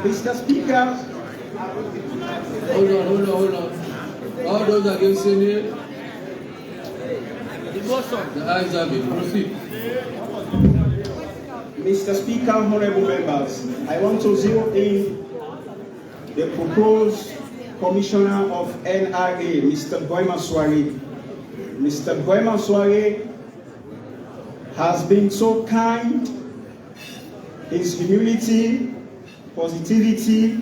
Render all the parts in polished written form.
Mr. Speaker. Hold on. All those against him here? The ayes have it. Proceed. Mr. Speaker, honorable members, I want to zero in the proposed Commissioner of NRA, Mr. Boyma Soare. Mr. Boyma Soare has been so kind. His humility, positivity,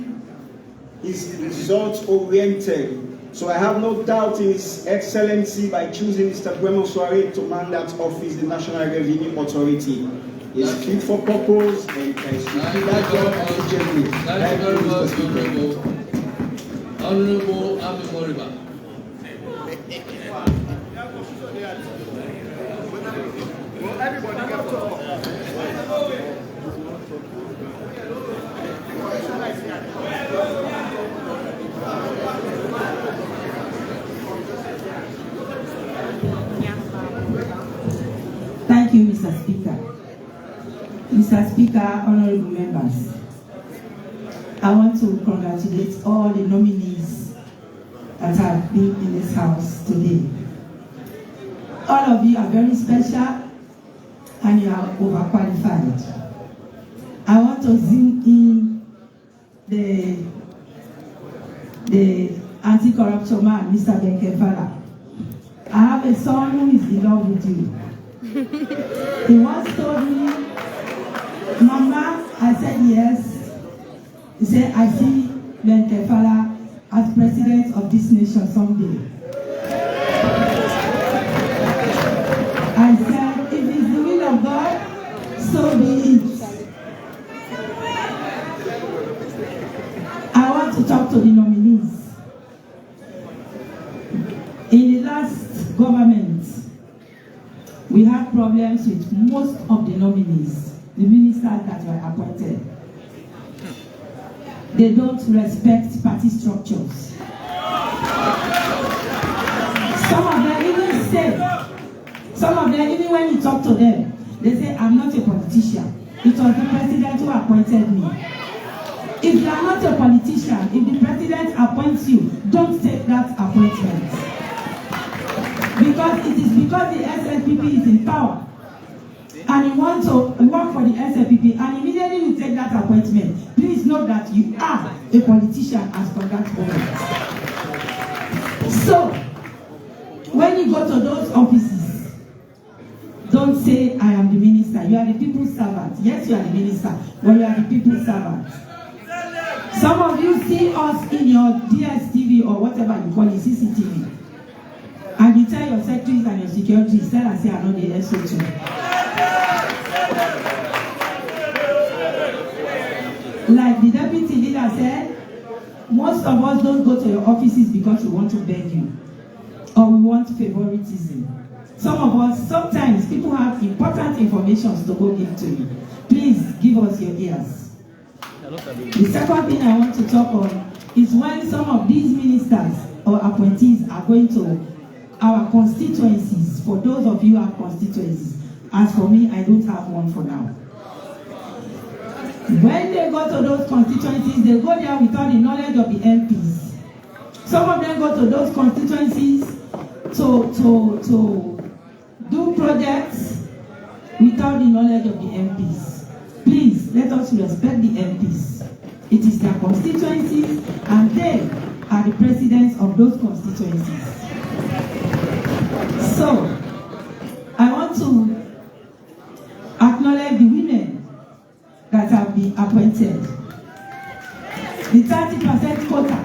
is result-oriented. So I have no doubt in His Excellency by choosing Mr. Boyma Soare to man that office, the National Revenue Authority. Is fit for purpose and can do that job efficiently. Thank you very much, Honorable Ami Moriba. Thank you, Mr. Speaker. Mr. Speaker, honorable members, I want to congratulate all the nominees that have been in this house today. All of you are very special and you are overqualified. I want to zoom in the anti-corruption man, Mr. Benkefala. I have a son who is in love with you. He once told me, Mama, I said yes. He said, I see Benkefala as president of this nation someday. I said, if it's the will of God, so be it. I want to talk to the nominees. In the last government, we had problems with most of the nominees, the ministers that were appointed. They don't respect party structures. Some of them even when you talk to them, they say, I'm not a politician. It was the president who appointed me. If you are not a politician, if the president appoints you, don't take that appointment. Because it is because the SLPP is in power and you want to work for the SLPP and immediately you take that appointment, please know that you are a politician as for that moment. So, when you go to those offices, don't say, I am the minister. You are the people's servant. Yes, you are the minister, but you are the people's servant. Some of you see us in your DSTV or whatever you call it, CCTV. And you tell your secretaries and your securities, tell us, say, I know the SO2. Like the deputy leader said, most of us don't go to your offices because we want to beg you or we want favoritism. Some of us, sometimes people have important information to go give to you. Please give us your ears. The second thing I want to talk on is when some of these ministers or appointees are going to our constituencies. For those of you who have constituencies, as for me, I don't have one for now. When they go to those constituencies, they go there without the knowledge of the MPs. Some of them go to those constituencies to do projects without the knowledge of the MPs. Please, let us respect the MPs. It is their constituencies and they are the presidents of those constituencies. So, I want to acknowledge the women that have been appointed. The 30% quota.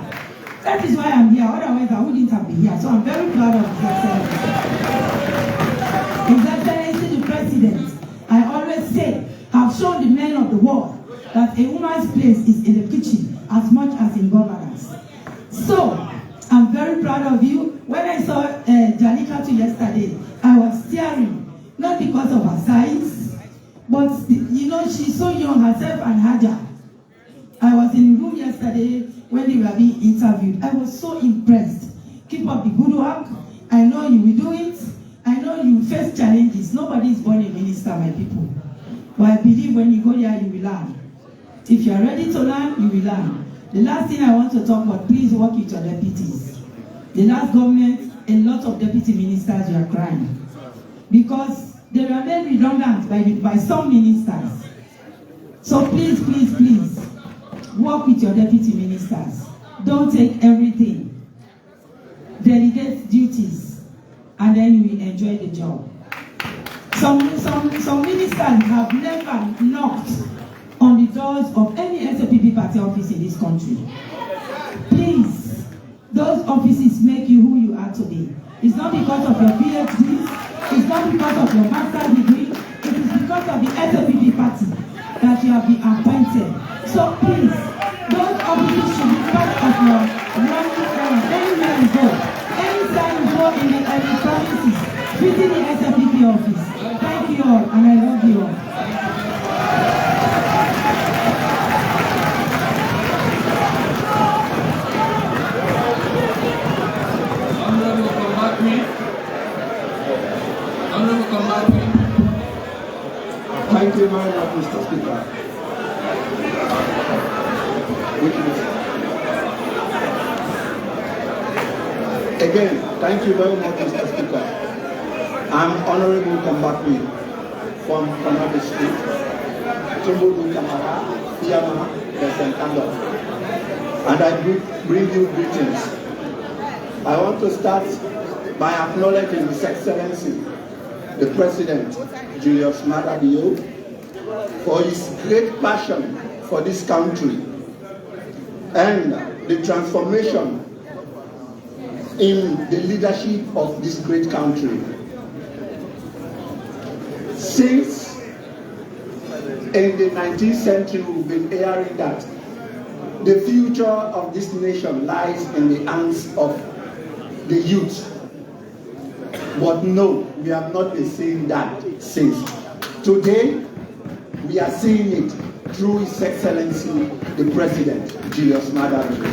That is why I'm here. Otherwise, I wouldn't have been here. So I'm very proud of His Excellency. His Excellency, the President, I always say, have shown the men of the world that a woman's place is in the kitchen as much as in governance. So, I'm very proud of you. When I saw Janika yesterday, I was staring, not because of her size, but you know, she's so young herself and Haja. I was in the room yesterday when they were being interviewed. I was so impressed. Keep up the good work. I know you will do it. I know know you face challenges. Nobody is born a minister, my people. But I believe when you go there, you will learn. If you are ready to learn, you will learn. The last thing I want to talk about, please work with your deputies. The last government, a lot of deputy ministers were crying because they were made redundant by some ministers. So please, please, please, work with your deputy ministers. Don't take everything. Delegate duties, and then you will enjoy the job. Some ministers have never knocked on the doors of any SPP party office in this country. Please, those offices make you who you are today. It's not because of your PhD, it's not because of your master's degree, it is because of the SPP party that you have been appointed. So please, those offices should be part of your running errand anywhere you go. Anytime you go in the provinces, visit the SPP office. Thank you all, and I love you all. Thank you very much, Mr. Speaker. Again, thank you very much, Mr. Speaker. I'm Honorable Kombakwi from Kanada State, Tumbudu Kamara, Fiama, Besentando, and I bring you greetings. I want to start by acknowledging His Excellency, the President, Julius Maada Bio, for his great passion for this country and the transformation in the leadership of this great country. Since in the 19th century, we've been hearing that the future of this nation lies in the hands of the youth. But no, we have not been seeing that since. Today, we are seeing it through His Excellency, the President, Julius Maada Bio.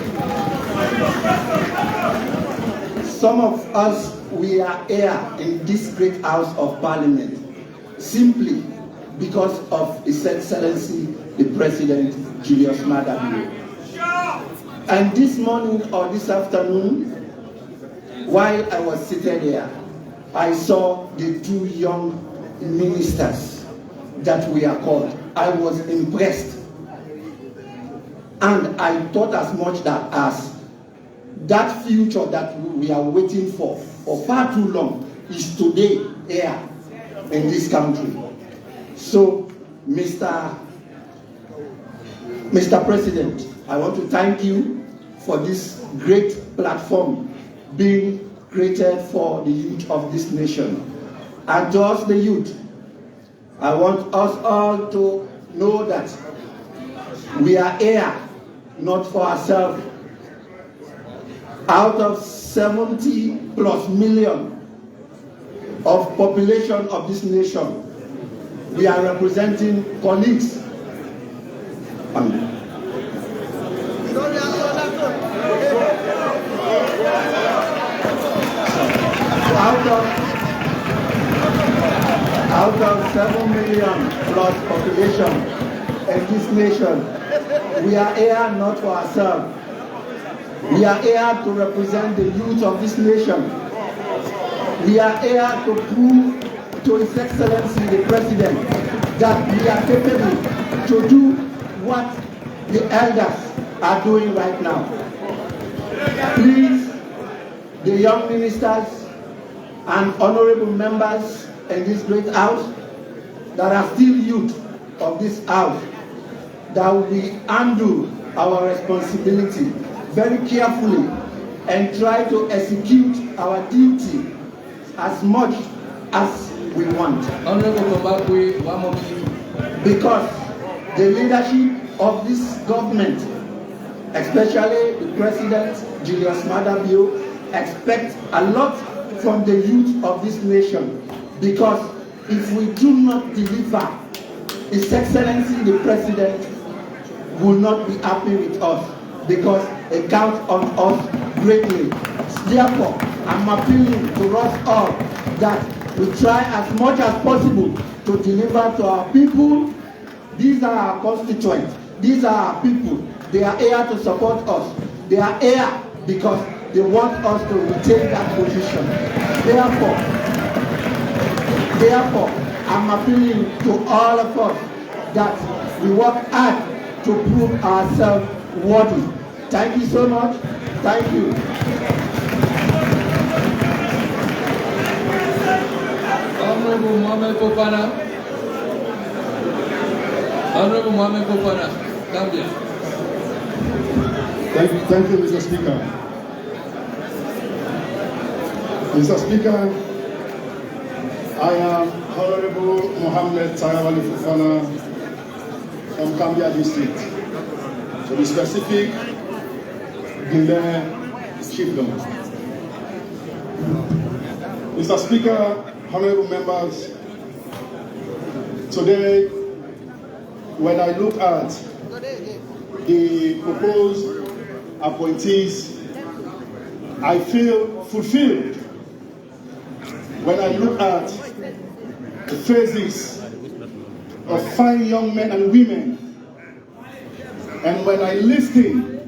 Some of us, we are here in this great House of Parliament simply because of His Excellency, the President, Julius Maada Bio. And this morning or this afternoon, while I was seated here, I saw the two young ministers that we are called. I was impressed. And I thought as much that as that future that we are waiting for far too long is today here in this country. So, Mr. President, I want to thank you for this great platform being created for the youth of this nation. And to us, the youth, I want us all to know that we are here not for ourselves. Out of 70 plus million of population of this nation, we are representing colleagues. Amen. Out of 7 million plus population in this nation, we are here not for ourselves. We are here to represent the youth of this nation. We are here to prove to His Excellency the President that we are capable to do what the elders are doing right now. Please, the young ministers and honorable members in this great house that are still youth of this house, that we handle our responsibility very carefully and try to execute our duty as much as we want. Because the leadership of this government, especially the President Julius Maada Bio, expects a lot from the youth of this nation. Because if we do not deliver, His Excellency the President will not be happy with us, because they count on us greatly. Therefore, I'm appealing to us all that We try as much as possible to deliver to our people. These are our constituents. These are our people. They are here to support us. They are here because they want us to retain that position. Therefore, I'm appealing to all of us that we work hard to prove ourselves worthy. Thank you so much. Thank you. Honorable Mohamed Fofana. Honorable Mohamed Fofana, Gambia. Thank you, Mr. Speaker. Mr. Speaker, I am Honorable Mohamed Tarawali Fofana from Gambia District. To be specific, Gile Chiefdom. Mr. Speaker, honorable members, today, when I look at the proposed appointees, I feel fulfilled. When I look at the faces of fine young men and women, and when I listen,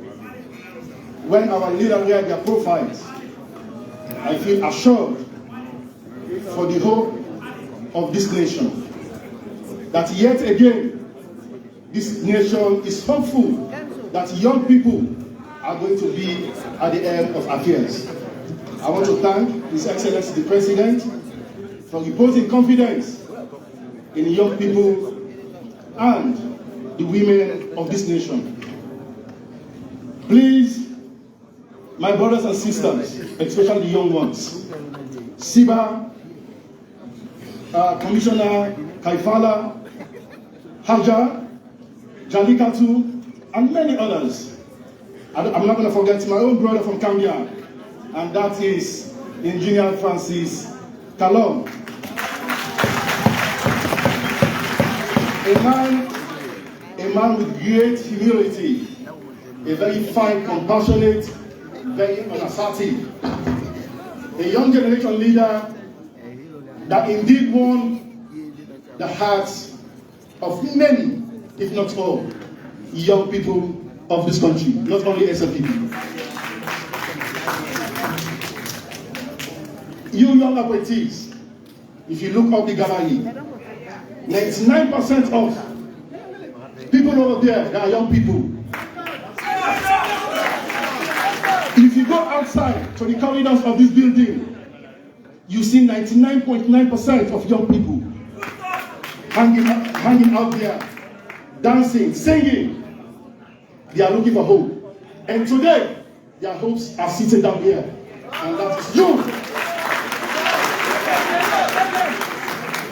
when our leaders read their profiles, I feel assured for the hope of this nation, that yet again, this nation is hopeful that young people are going to be at the end of affairs. I want to thank His Excellency the President for reposing confidence in young people and the women of this nation. Please, my brothers and sisters, especially the young ones, Siba, Commissioner Kaifala, Haja, Jalikatu, and many others. I'm not going to forget my own brother from Gambia, and that is Engineer Francis Kalon. A man with great humility, a very fine, compassionate, very unassertive, a young generation leader that indeed won the hearts of many, if not all, young people of this country, not only SLPP. You young appointees, if you look up the gallery, 99% of people over there, they are young people. If you go outside to the corridors of this building, you see 99.9% of young people hanging out there, dancing, singing. They are looking for hope. And today, their hopes are seated down here. And that is you.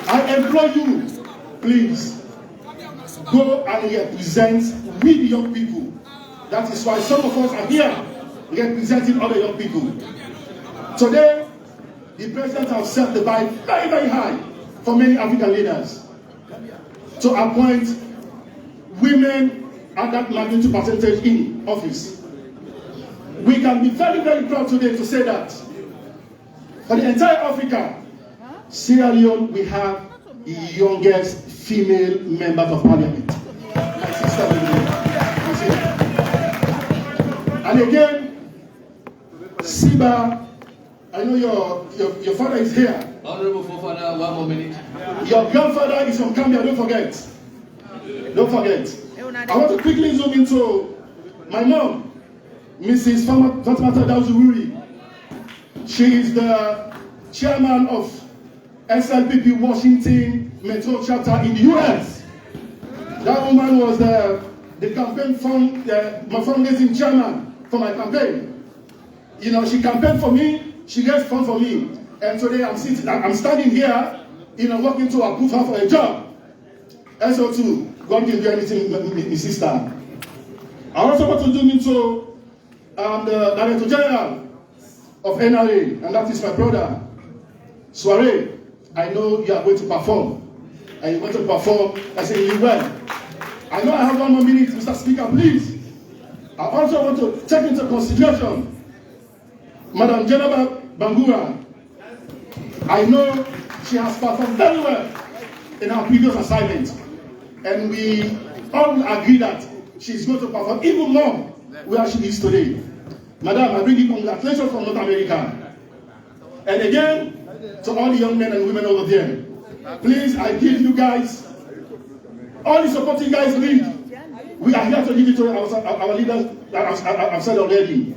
I implore you, please, go and represent with the young people. That is why some of us are here representing other young people. Today, the president has set the bar very, very high for many African leaders to appoint women at that magnitude percentage in office. We can be very, very proud today to say that for the entire Africa, Sierra Leone, we have the youngest female members of parliament. My sister, and again, Siba, I know your father is here. Honorable Fofana, 1 more minute. Your grandfather is from Gambia, don't forget. Don't forget. I want to quickly zoom into my mom, Mrs. Fatimata Dawzururi. She is the chairman of SLPP Washington Metro chapter in the US. That woman was the campaign my fundraising chairman for my campaign. You know, she campaigned for me, she raised funds for me. And today I'm standing here, you know, working to approve her for a job. SO2, God can do anything, my sister. I also want to zoom into the Director General of NRA, and that is my brother, Soiree. I know you are going to perform, and you're going to perform exceedingly well. I know I have 1 more minute, Mr. Speaker, please. I also want to take into consideration Madam Jennifer Bangura. I know she has performed very well in her previous assignment. And we all agree that she's going to perform even more where she is today. Madam, I bring you congratulations from North America. And again, to all the young men and women over there, please, I give you guys, all the support you guys need. We are here to give it to our leaders, I've said already.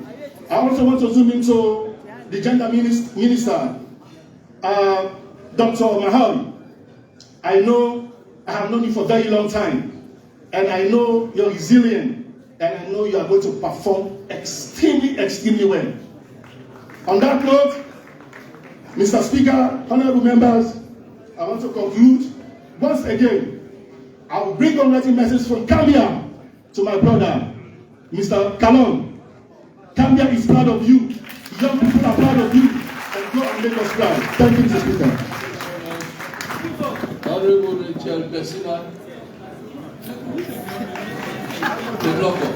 I also want to zoom into the gender minister, Dr. Mahal. I know I have known you for a very long time, and I know you're resilient, and I know you are going to perform extremely, extremely well. On that note, Mr. Speaker, honorable members, I want to conclude. Once again, I will bring a message from Gambia to my brother, Mr. Kalon. Gambia is proud of you. Young people are proud of you. And go and make us proud. Thank you, Mr. Speaker. Honorable Rachel Pessina, the local.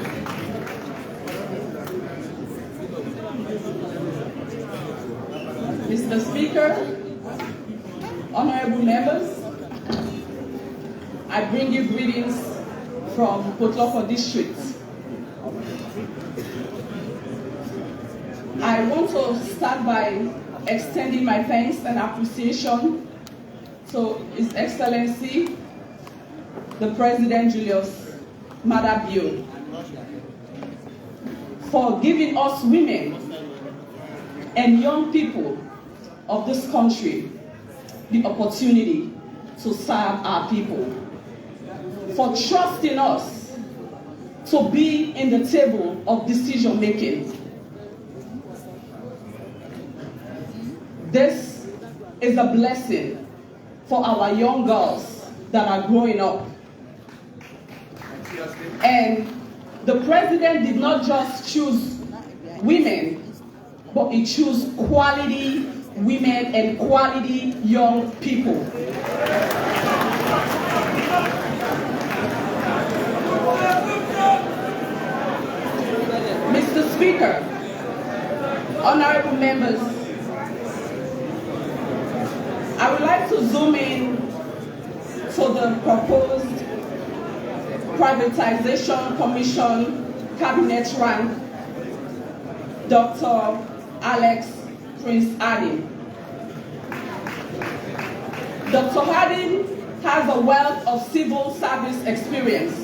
Mr. Speaker, honorable members, I bring you greetings from Potloko District. I want to start by extending my thanks and appreciation to His Excellency, the President Julius Maada Bio, for giving us women and young people of this country the opportunity to serve our people, for trusting us to be in the table of decision making. This is a blessing for our young girls that are growing up. And the president did not just choose women, but he chose quality women and quality young people. Mr. Speaker, honorable members, I would like to zoom in to the proposed Privatization Commission Cabinet rank, Dr. Alex Prince Adin. Dr. Adin has a wealth of civil service experience,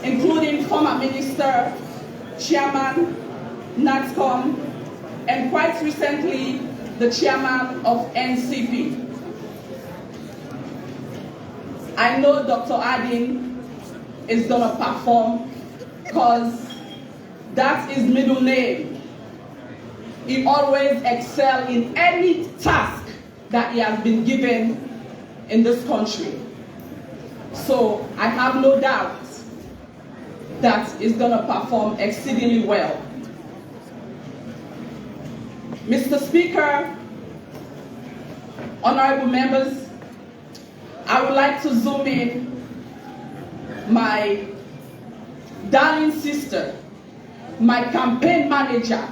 including former minister, chairman, NATCOM, and quite recently, the chairman of NCP. I know Dr. Adin is going to perform because that's his middle name. He always excels in any task that he has been given in this country. So I have no doubt that he's going to perform exceedingly well. Mr. Speaker, honorable members, I would like to zoom in my darling sister, my campaign manager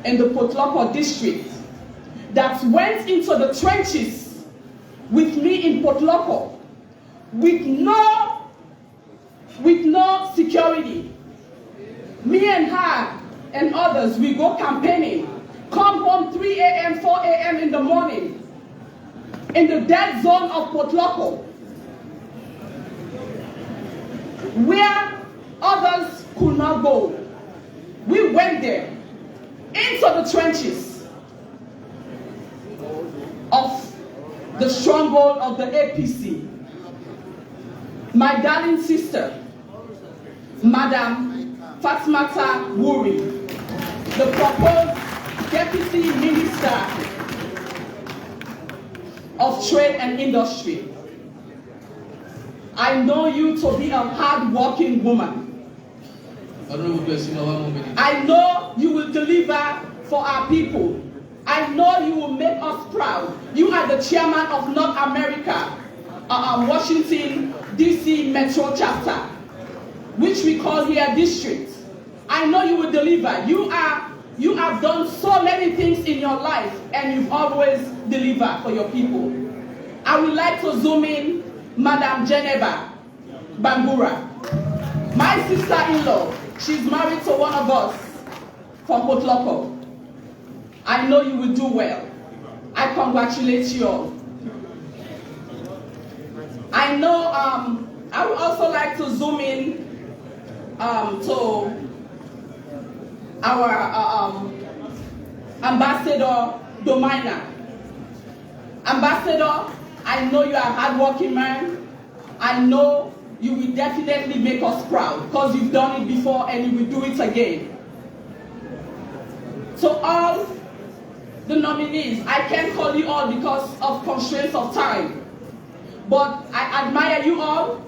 in the Potloko district that went into the trenches with me in Potloko with no security. Me and her and others, we go campaigning, come home 3 a.m., 4 a.m. in the morning, in the dead zone of Potloko, where others could not go. We went there, into the trenches of the stronghold of the APC. My darling sister, Madam Fatmata Wuri, the proposed Deputy Minister of Trade and Industry. I know you to be a hard-working woman. I know you will deliver for our people. I know you will make us proud. You are the chairman of North America, Washington, D.C. Metro Chapter, which we call here district. I know you will deliver. You are You have done so many things in your life and you've always delivered for your people. I would like to zoom in Madam Geneva Bambura, my sister-in-law. She's married to one of us from Port Loko. I know you will do well. I congratulate you all. I know, I would also like to zoom in to our Ambassador Domina. Ambassador, I know you are a hardworking man. I know you will definitely make us proud because you've done it before and you will do it again. So all the nominees, I can't call you all because of constraints of time, but I admire you all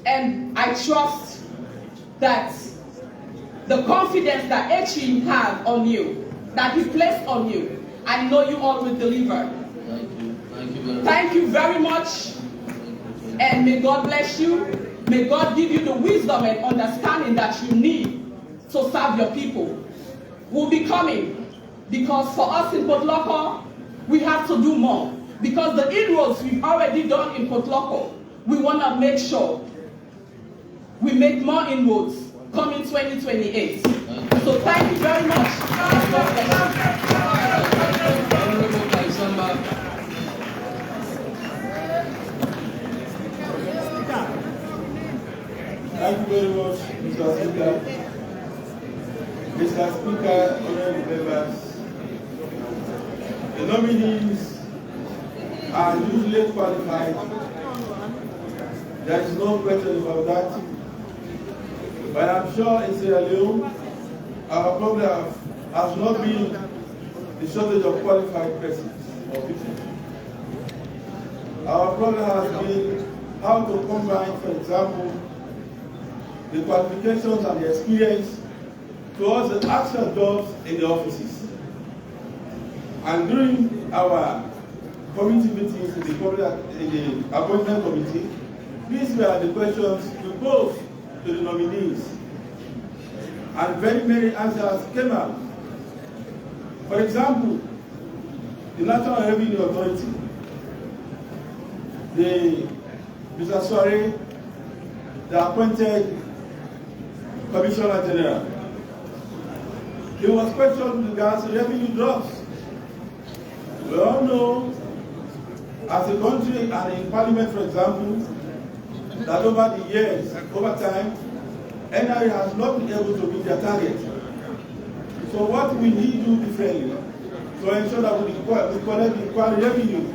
and I trust that the confidence that HE have on you, that he placed on you, I know you all will deliver. Thank you very much, and may God bless you. May God give you the wisdom and understanding that you need to serve your people. We'll be coming, because for us in Port Loko, we have to do more. Because the inroads we've already done in Port Loko, we want to make sure we make more inroads coming 2028. So thank you very much. Thank you very much, Mr. Speaker. Mr. Speaker, honorable members, the nominees are usually qualified. There is no question about that. But I'm sure in Sierra Leone, our problem has not been the shortage of qualified persons or people. Our problem has been how to combine, for example, the qualifications and the experience towards the actual jobs in the offices. And during our committee meetings in the appointment committee, these were the questions we posed to the nominees. And very many answers came out. For example, the National Revenue Authority, Mr. Soare, the appointed Commissioner General, he was questioned with regards to revenue drops. We all know, as a country and in Parliament, for example, that over the years, over time, NRA has not been able to meet their target. So what will he do differently to ensure that we collect the required revenue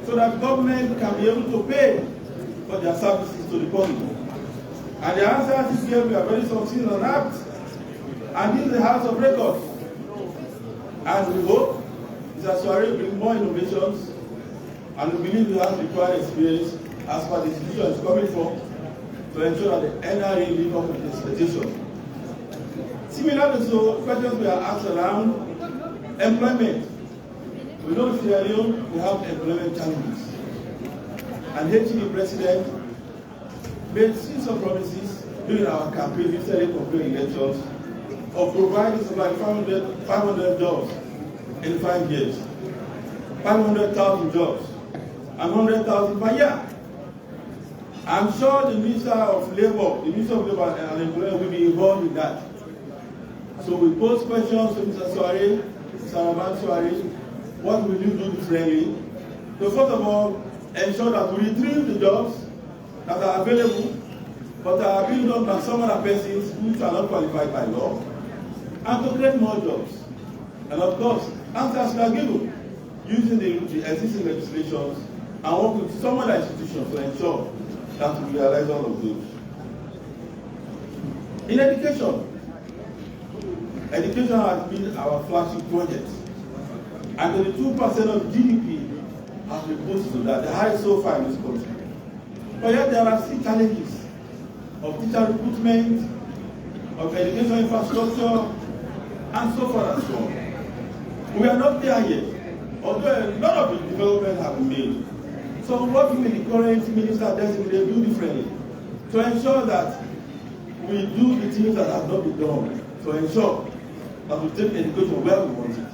so that government can be able to pay for their services to the public? And the answers he gave were very succinct and apt. And this is the House of Records. And we hope Mr. Soare will bring more innovations, and we believe he has required experience as per the institution is coming from to ensure that the NRA live up to the expectation. Similarly, so questions were asked around employment. We know in Sierra Leone we have employment challenges. And HE President made series of promises during our campaign, recently concluded elections, of providing about 500 jobs in 5 years, 500,000 jobs, and 100,000 per year. I'm sure the Minister of Labour and Employment will be involved in that. So we pose questions to Mr. Soare, what will you do differently? So first of all, ensure that we retrieve the jobs that are available, but are being done by some other persons who are not qualified by law, and to create more jobs. And of course, answers are given using the existing legislations and work with some other institutions to ensure that we realize all of those. In education has been our flagship project, and 22% of GDP has been put to that, the highest so far in this country. But yet there are still challenges of teacher recruitment, of education infrastructure, and so forth and so on. We are not there yet, although a lot of the development have been made. So what will the current minister designate do differently to ensure that we do the things that have not been done, to ensure that will take education where we want it.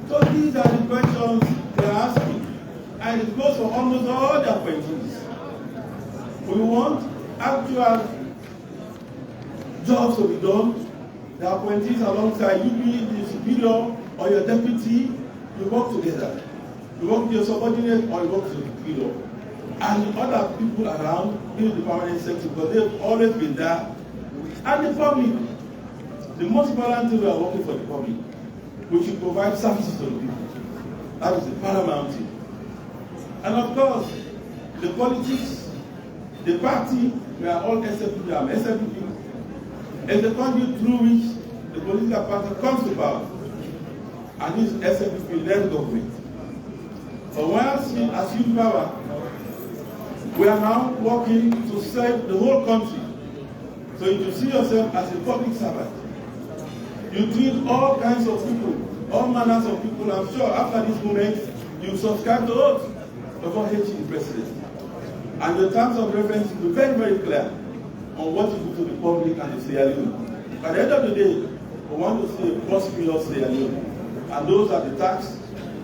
So these are the questions they are asking. And it goes for almost all the appointees. We want actual jobs to be done. The appointees alongside you, be the superior or your deputy, you work together. You work with your subordinate or you work with your superior. And the other people around in the permanent sector, because they've always been there. And the public, the most important thing we are working for the public. We should provide services to the people. That is the paramount thing. And of course, the politics, the party, we are all SFP, I'm SFP. It's the conduit through which the political party comes to power. And this SFP-led government. But once we assume power, we are now working to serve the whole country. So if you see yourself as a public servant, you treat all kinds of people, all manners of people. I'm sure after this moment, you subscribe to oath before hating the president. And the terms of reference will be very, very clear on what you do to the public and the Sierra Leone. At the end of the day, we want to see a prosperous Sierra Leone. And those are the tax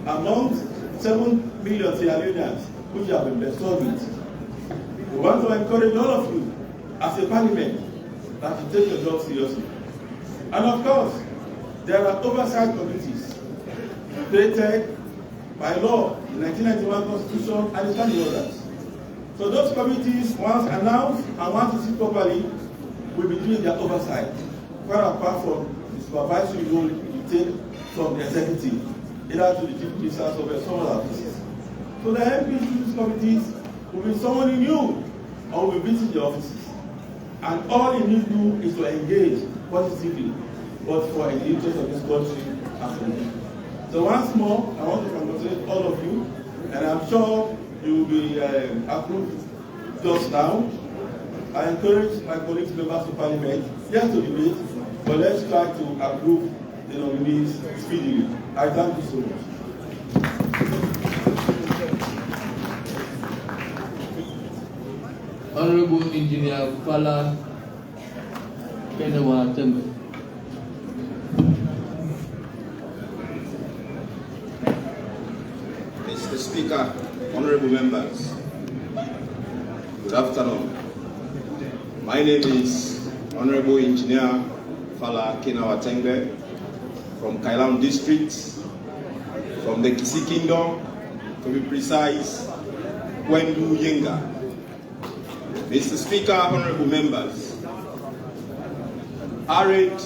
among 7 million Sierra Leoneans which have been bestowed with. We want to encourage all of you as a parliament that you take your job seriously. And of course, there are oversight committees created by law, the 1991 Constitution, and the standing orders. So those committees, once announced and once received properly, will be doing their oversight, far apart from the supervisory role you take from the executive, either to the chief ministers or some other offices. So the MPs to these committees will be someone you knew or will visit the offices. And all you need to do is to engage positively, but for the interest of this country and for me. So once more, I want to congratulate all of you, and I'm sure you will be approved just now. I encourage my colleagues, members of Parliament, yes to debate, but let's try to approve the nominees speedily. I thank you so much. Honorable Engineer Fala Kenewa Tembe. Mr. Speaker, honorable members, good afternoon. My name is Honorable Engineer Fala Kenewa Tembe from Kailam District, from the Kisi Kingdom, to be precise, Kwendu Yenga. Mr. Speaker, honorable members, arrayed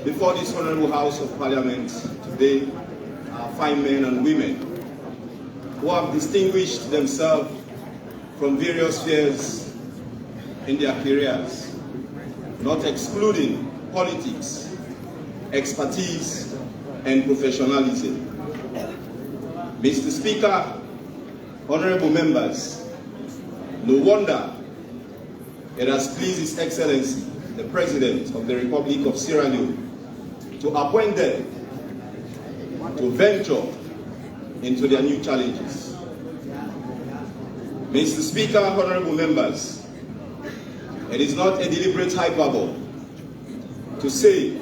before this honorable House of Parliament today are fine men and women who have distinguished themselves from various spheres in their careers, not excluding politics, expertise, and professionalism. Mr. Speaker, honorable members, no wonder it has pleased His Excellency, the President of the Republic of Sierra Leone, to appoint them to venture into their new challenges. Mr. Speaker, honorable members, it is not a deliberate hyperbole to say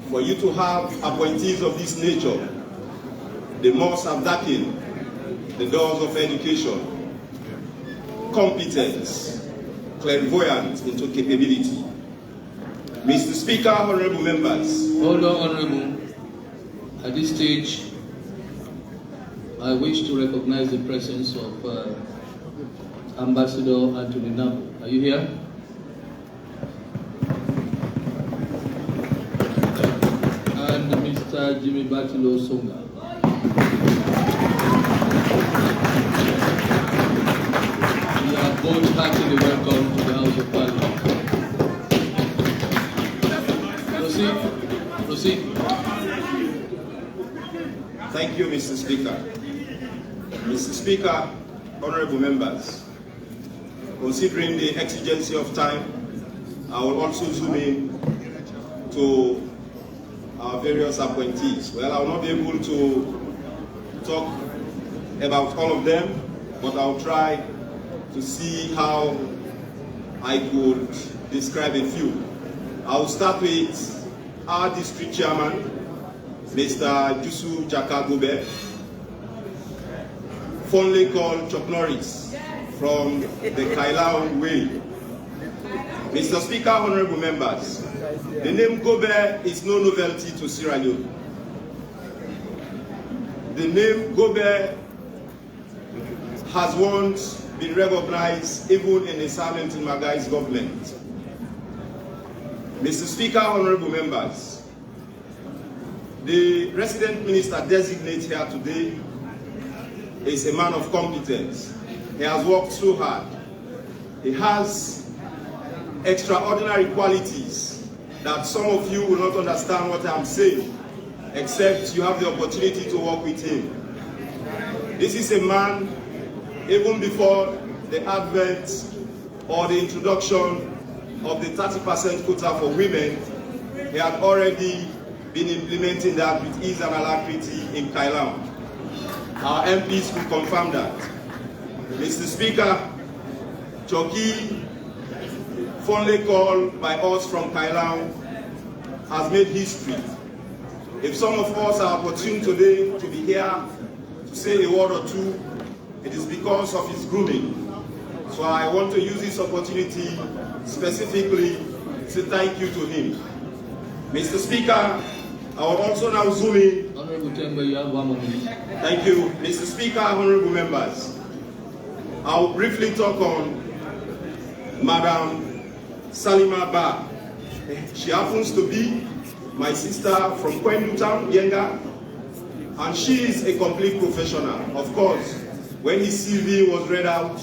for you to have appointees of this nature, they must have darkened the doors of education, competence, clairvoyance into capability. Mr. Speaker, honorable members. Hold on, honorable. At this stage, I wish to recognize the presence of Ambassador Anthony Nabo. Are you here? And Mr. Jimmy Batilo Songa. You are both heartily welcome to the House of Parliament. Proceed. Proceed. Thank you, Mr. Speaker. Mr. Speaker, honorable members, considering the exigency of time, I will also zoom in to our various appointees. Well, I will not be able to talk about all of them, but I'll try to see how I could describe a few. I'll start with our district chairman, Mr. Jusu Jakagobe, fondly called Chuck Norris, from the Kailaon Way. Mr. Speaker, honorable members, the name Gobe is no novelty to Sierra Leone. The name Gobe has once been recognized even in the Simon Magai's government. Mr. Speaker, honorable members, the resident minister designate here today is a man of competence. He has worked so hard. He has extraordinary qualities that some of you will not understand what I'm saying, except you have the opportunity to work with him. This is a man, even before the advent or the introduction of the 30% quota for women, he had already been implementing that with ease and alacrity in Kailaon. Our MPs will confirm that. Mr. Speaker, Choki, fondly called by us from Kailaon, has made history. If some of us are opportune today to be here to say a word or two, it is because of his grooming. So I want to use this opportunity specifically to say thank you to him. Mr. Speaker, I will also now zoom in. Honorable Temba, you have 1 minute. Thank you. Mr. Speaker, honorable members, I will briefly talk on Madam Salima Ba. She happens to be my sister from Kwendu Town, Yenga, and she is a complete professional. Of course, when his CV was read out,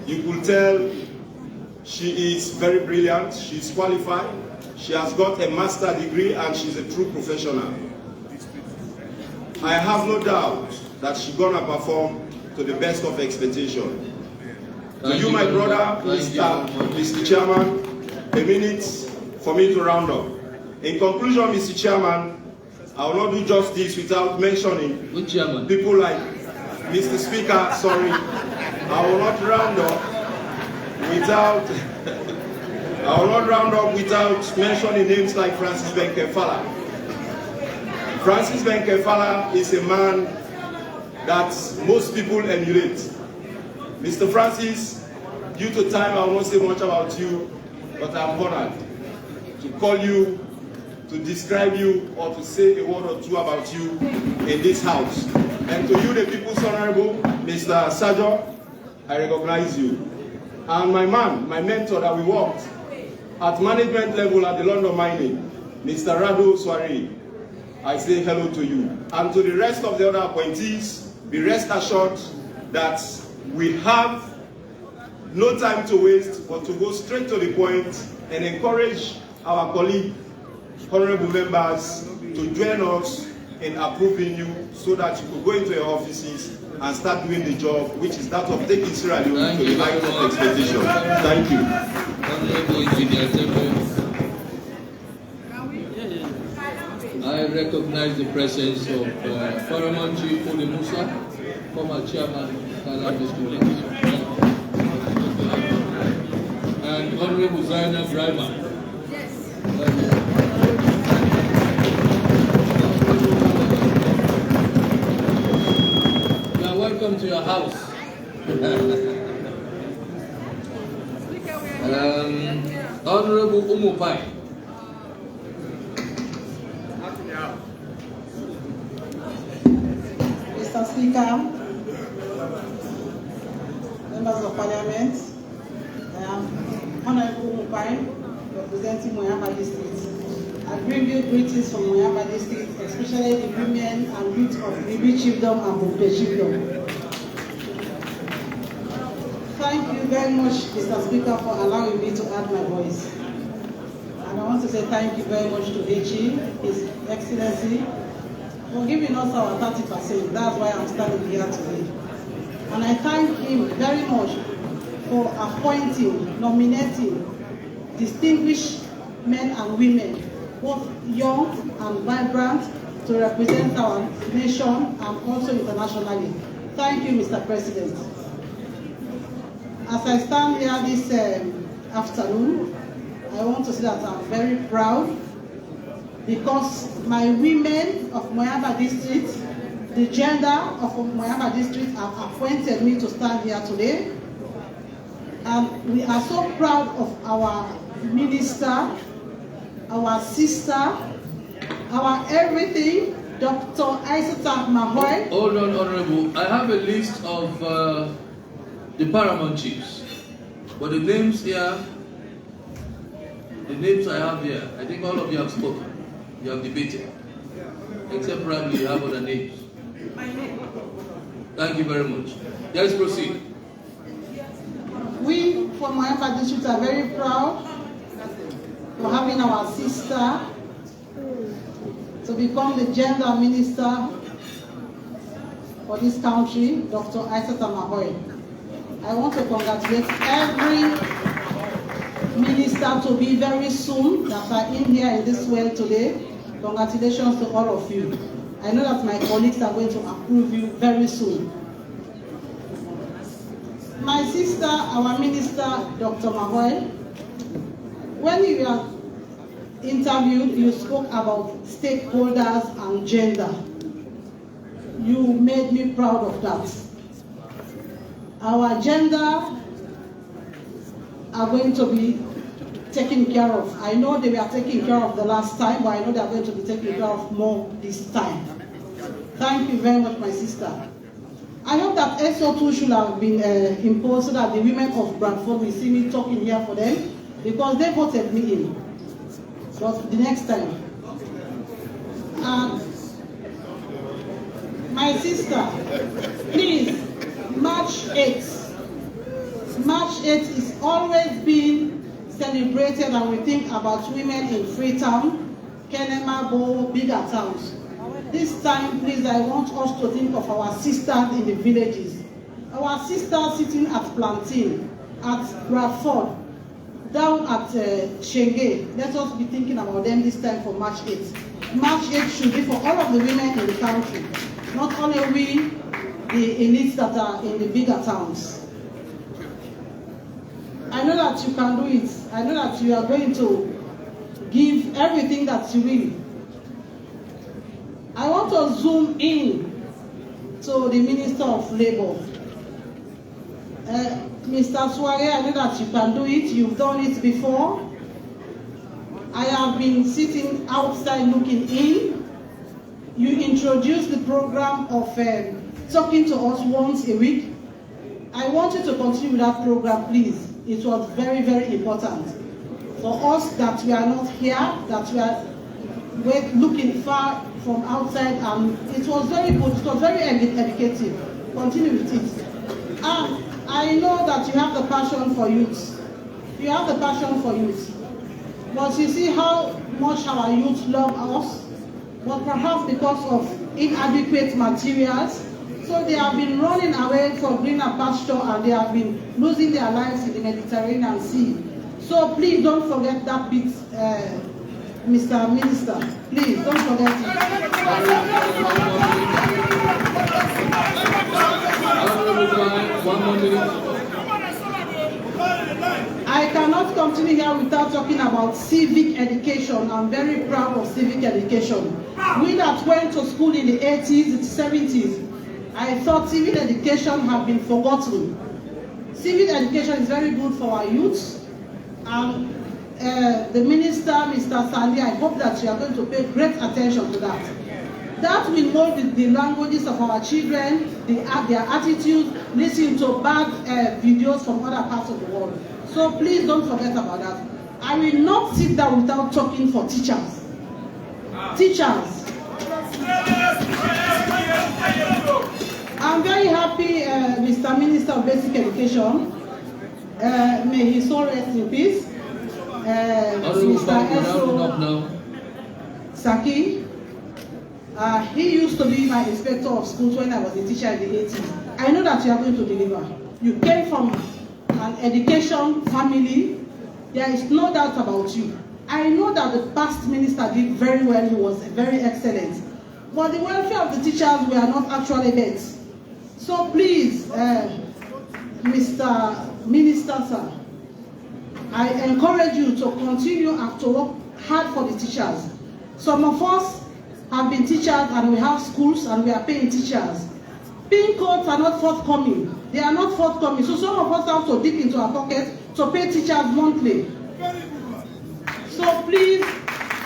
you could tell she is very brilliant, she is qualified, she has got a master's degree, and she's a true professional. I have no doubt that she's gonna perform to the best of expectation. To you, my brother, Mr. Chairman, a minute for me to round up. In conclusion, Mr. Chairman, I will not do justice without mentioning people like Mr. Speaker, sorry, I will not round up without mentioning names like Francis Benkefala. Francis Benkefala is a man that most people emulate. Mr. Francis, due to time, I will not say much about you, but I'm honored to call you, to describe you, or to say a word or two about you in this house. And to you, the People's Honorable, Mr. Sajo, I recognize you. And my man, my mentor that we worked at management level at the London Mining, Mr. Rado Swari, I say hello to you. And to the rest of the other appointees, be rest assured that we have no time to waste, but to go straight to the point and encourage our colleague, honorable members, to join us in approving you so that you could go into your offices and start doing the job, which is that of taking Sierra Leone to the height of expectation. Thank you. Honorable Engineer Tembo, I recognize the presence of Parliamentary Musa, former chairman of Parliamentary, and Honorable Zainab Brahma. You are welcome to your house. Honorable Umupai. Mr. Speaker, members of Parliament, I am Honorable Umupai, representing Moyamba District. I bring you greetings from Moyamba District, especially the women and youth of Ribi Chiefdom and Bukbe Chiefdom. Thank you very much, Mr. Speaker, for allowing me to add my voice. And I want to say thank you very much to HE, His Excellency, for giving us our 30%. That's why I'm standing here today. And I thank him very much for appointing, nominating distinguished men and women, both young and vibrant, to represent our nation and also internationally. Thank you, Mr. President. As I stand here this afternoon, I want to say that I'm very proud because my women of Moyamba district, the gender of Moyamba district have appointed me to stand here today. And we are so proud of our minister, our sister, our everything, Dr. Aisata Mahoy. Hold on, Honorable. I have a list of the paramount chiefs. But the names here, the names I have here, I think all of you have spoken. You have debated. Except probably you have other names. Thank you very much. Let's proceed. We from Moyamba district are very proud for having our sister to become the gender minister for this country, Dr. Aisata Mahoy. I want to congratulate every minister to be very soon that are in here in this world today. Congratulations to all of you. I know that my colleagues are going to approve you very soon. My sister, our minister, Dr. Mahoy, when you were interviewed, you spoke about stakeholders and gender. You made me proud of that. Our gender are going to be taken care of. I know they were taken care of the last time, but I know they are going to be taken care of more this time. Thank you very much, my sister. I hope that SO2 should have been imposed so that the women of Bradford will see me talking here for them, because they voted me in. But the next time. My sister, please, March 8th. March 8th is always been celebrated, and we think about women in Freetown, Kenema, Bo, bigger towns. This time, please, I want us to think of our sisters in the villages. Our sisters sitting at Plantain, at Bradford, down at Shenge. Let us be thinking about them this time for March 8th. March 8th should be for all of the women in the country, not only we, the elites that are in the bigger towns. I know that you can do it. I know that you are going to give everything that you will. I want to zoom in to the Minister of Labour. Mr. Sware, I know that you can do it. You've done it before. I have been sitting outside looking in. You introduced the program of talking to us once a week. I want you to continue with that program, please. It was very, very important for us that we are not here, that we are looking far from outside, and it was very good. It was very educative. Continue with it. I know that you have the passion for youth. You have the passion for youth. But you see how much our youth love us, but perhaps because of inadequate materials, so they have been running away from greener pasture, and they have been losing their lives in the Mediterranean Sea. So please don't forget that bit, Mr. Minister. Please don't forget it. One more minute. I cannot continue here without talking about civic education. I'm very proud of civic education. We that went to school in the 80s, the 70s, I thought civic education had been forgotten. Civic education is very good for our youth. And the minister, Mr. Sandy, I hope that you are going to pay great attention to that. That will mold the languages of our children, their attitude, listen to bad videos from other parts of the world. So please don't forget about that. I will not sit down without talking for teachers. Teachers. I'm very happy, Mr. Minister of Basic Education. May his soul rest in peace. Mr. Eso Saki. He used to be my inspector of schools when I was a teacher in the 80s. I know that you are going to deliver. You came from an education family. There is no doubt about you. I know that the past minister did very well. He was very excellent. But the welfare of the teachers were not actually met. So please, Mr. Minister, sir, I encourage you to continue to work hard for the teachers, Some of us have been teachers and we have schools and we are paying teachers. PIN codes are not forthcoming. They are not forthcoming. So some of us have to dip into our pockets to pay teachers monthly. So please,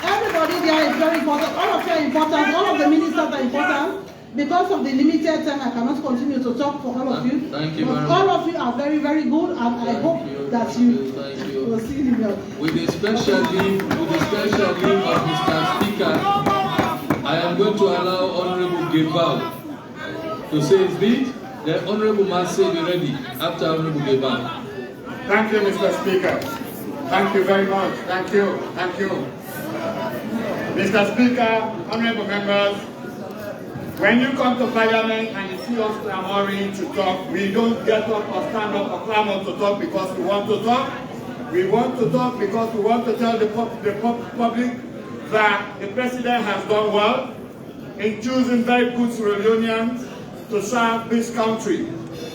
everybody there is very important. All of you are important. All of the ministers are important. Because of the limited time, I cannot continue to talk for all of you. Thank you but very all much. of you are very, very good, and I hope that you will see the With the special leave of Mr. Speaker, I am going to allow Honorable Gebal to say his bit. The Honorable must say be ready after Honorable Gebal. Thank you, Mr. Speaker. Thank you very much. Thank you. Thank you. Mr. Speaker, honorable members, when you come to Parliament and you see us clamoring to talk, we don't get up or stand up or clamor to talk because we want to talk. We want to talk because we want to tell the public that the President has done well in choosing very good Sierra Leoneans to serve this country.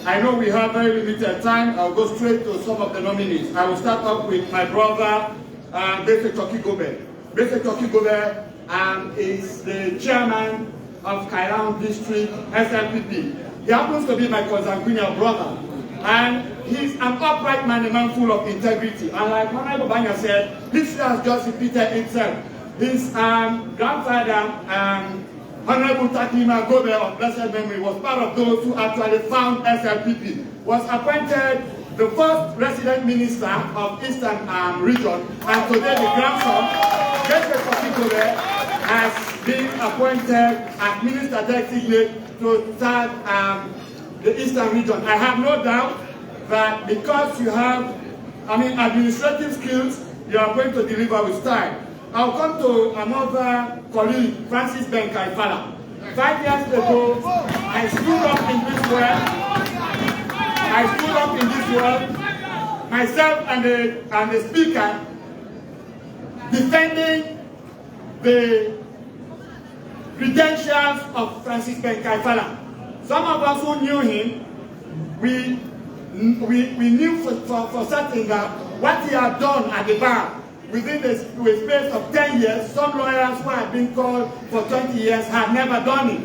I know we have very limited time. I'll go straight to some of the nominees. I will start off with my brother, Bese Choki Gobe. Bese Choki Gobe is the chairman of Kairang District SLPP. He happens to be my consanguineal brother. And he's an upright man, a man full of integrity. And like Honorable Banya said, history has just repeated itself. His grandfather, Honorable Taklima Gobe of blessed memory, was part of those who actually found SLPP, was appointed the first resident minister of Eastern region, and today the grandson, Bese Choki Gobe, has been appointed as minister designate to serve the Eastern region. I have no doubt that because you have, administrative skills, you are going to deliver with style. I'll come to another colleague, Francis Benkaifala. 5 years ago, I stood up in this world. Myself and the speaker, defending the credentials of Francis Benkaifala. Some of us who knew him, we knew for certain that what he had done at the bar within the space of 10 years, some lawyers who had been called for 20 years had never done it.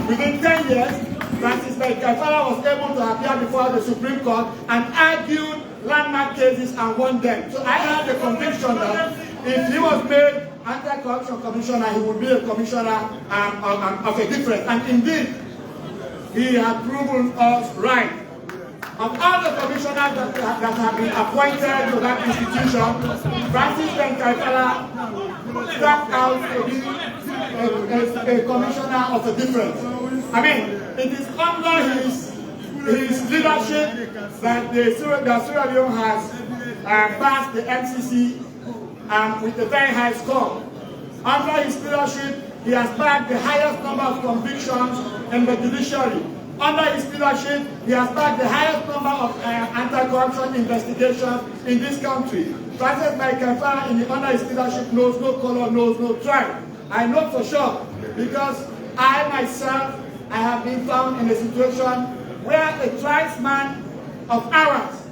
Within 10 years, Francis Benkaifala was able to appear before the Supreme Court and argued landmark cases and won them. So I had the conviction that if he was made anti-corruption commissioner, he would be a commissioner of a difference. And indeed, he had proven us right. Of all the commissioners that have been appointed to that institution, Francis Benkaifala struck out to be a commissioner of a difference. It is under his leadership that Sierra Leone has passed the MCC with a very high score. Under his leadership, he has backed the highest number of convictions in the judiciary. Under his leadership, he has backed the highest number of anti-corruption investigations in this country. Francis Benkaifala, under his leadership, knows no color, knows no tribe. I know for sure because I myself, I have been found in a situation where a tribesman of ours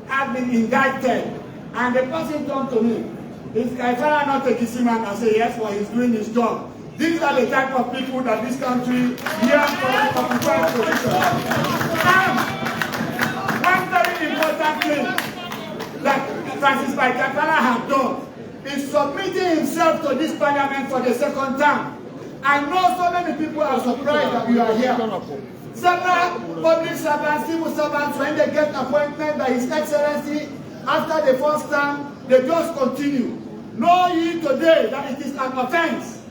had been indicted, and the person turned to me. Is Kaifala not a DC man? I say yes, but he's doing his job. These are the type of people that this country yearns for the occupied position. And one very important thing that Francis Benkaifala has done is submitting himself to this parliament for the second term. I know so many people are surprised that we are here. Several public servants, civil servants, when they get appointment by His Excellency after the first term, they just continue. Know ye today that it is an offense.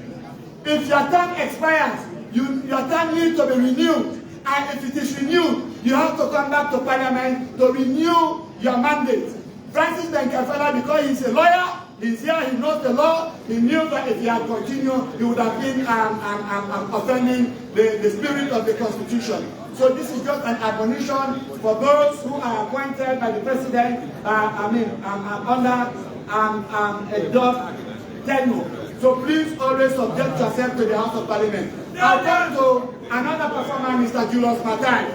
If your term expires, your term needs to be renewed. And if it is renewed, you have to come back to Parliament to renew your mandate. Francis Benkaifala, because he's a lawyer, he's here, he knows the law, he knew that if he had continued, he would have been offending the spirit of the Constitution. So this is just an admonition for those who are appointed by the President under a dog tenure. So please always subject yourself to the House of Parliament. I'll come to another performer, Mr. Julius Matai.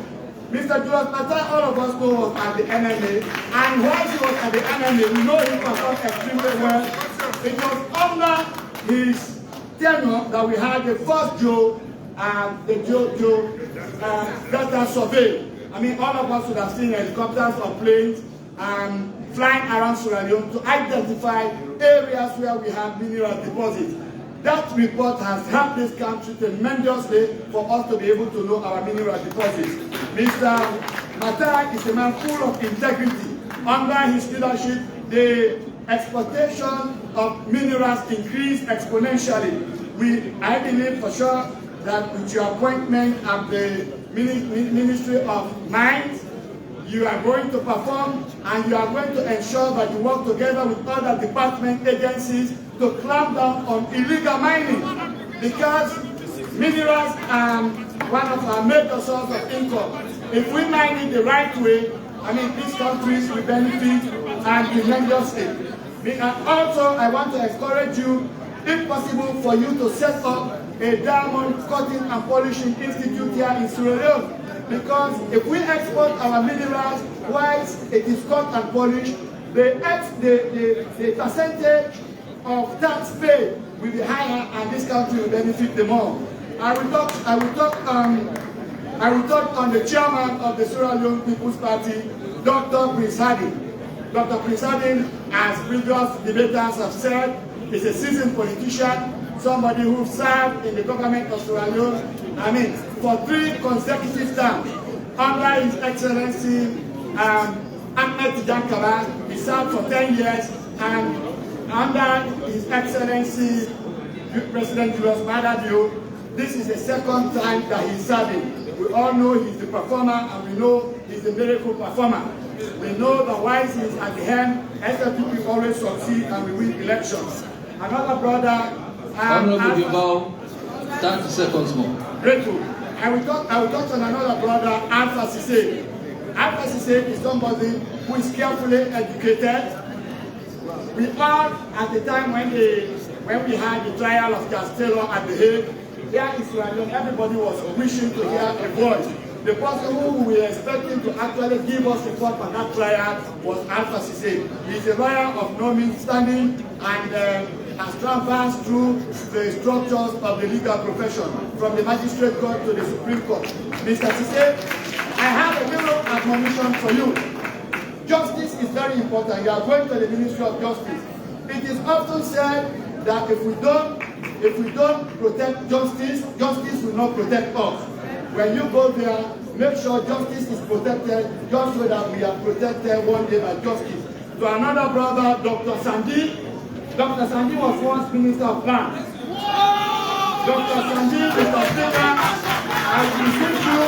Mr. Julius Matai, all of us know was at the NMA, and while he was at the NMA, we know he performed extremely well. It was under his tenure that we had the first Joe Delta survey. I mean, all of us would have seen helicopters or planes flying around Sierra Leone to identify areas where we have mineral deposits. That report has helped this country tremendously for us to be able to know our mineral deposits. Mr. Matai is a man full of integrity. Under his leadership, the exploitation of minerals increased exponentially. I believe for sure that with your appointment at the Ministry of Mines, you are going to perform and you are going to ensure that you work together with other department agencies to clamp down on illegal mining, because minerals are one of our major sources of income. If we mine it the right way, I mean, these countries will benefit tremendously. Also, I want to encourage you, if possible, for you to set up a diamond cutting and polishing institute here in Sierra Leone. Because if we export our minerals whilst it is cut and polished, the percentage of tax paid will be higher and this country will benefit the more. I will talk on the chairman of the Sierra Leone People's Party, Dr. Prince Harding. Dr. Prince Harding, as previous debaters have said, is a seasoned politician, somebody who served in the government of Sierra Leone, for 3 consecutive terms. Under His Excellency Ahmed Tijan, he served for 10 years, and under His Excellency President Julius Maada Bio, this is the 2nd time that he's serving. We all know he's the performer, and we know he's a miracle performer. We know that while he's at the helm, SLPP always succeed and we win elections. Another brother, Honorable Gibao, 30 seconds more. Grateful. I will touch on another brother, Alpha Cisse. Alpha Cisse is somebody who is carefully educated. We all, at the time when we had the trial of Castello at The Hague, here in Sierra Leone, everybody was wishing to hear a voice. The person who we were expecting to actually give us support for that trial was Alpha Cisse. He's a lawyer of no mean standing and has traversed through the structures of the legal profession, from the magistrate court to the Supreme Court. Mr. Cisse, I have a little admonition for you. Justice is very important. You are going to the Ministry of Justice. It is often said that if we don't protect justice, justice will not protect us. When you go there, make sure justice is protected, just so that we are protected one day by justice. To another brother, Dr. Sandi. Dr. Sandi was once Minister of Lands. Dr. Sandi, Mr. Speaker, I beseech you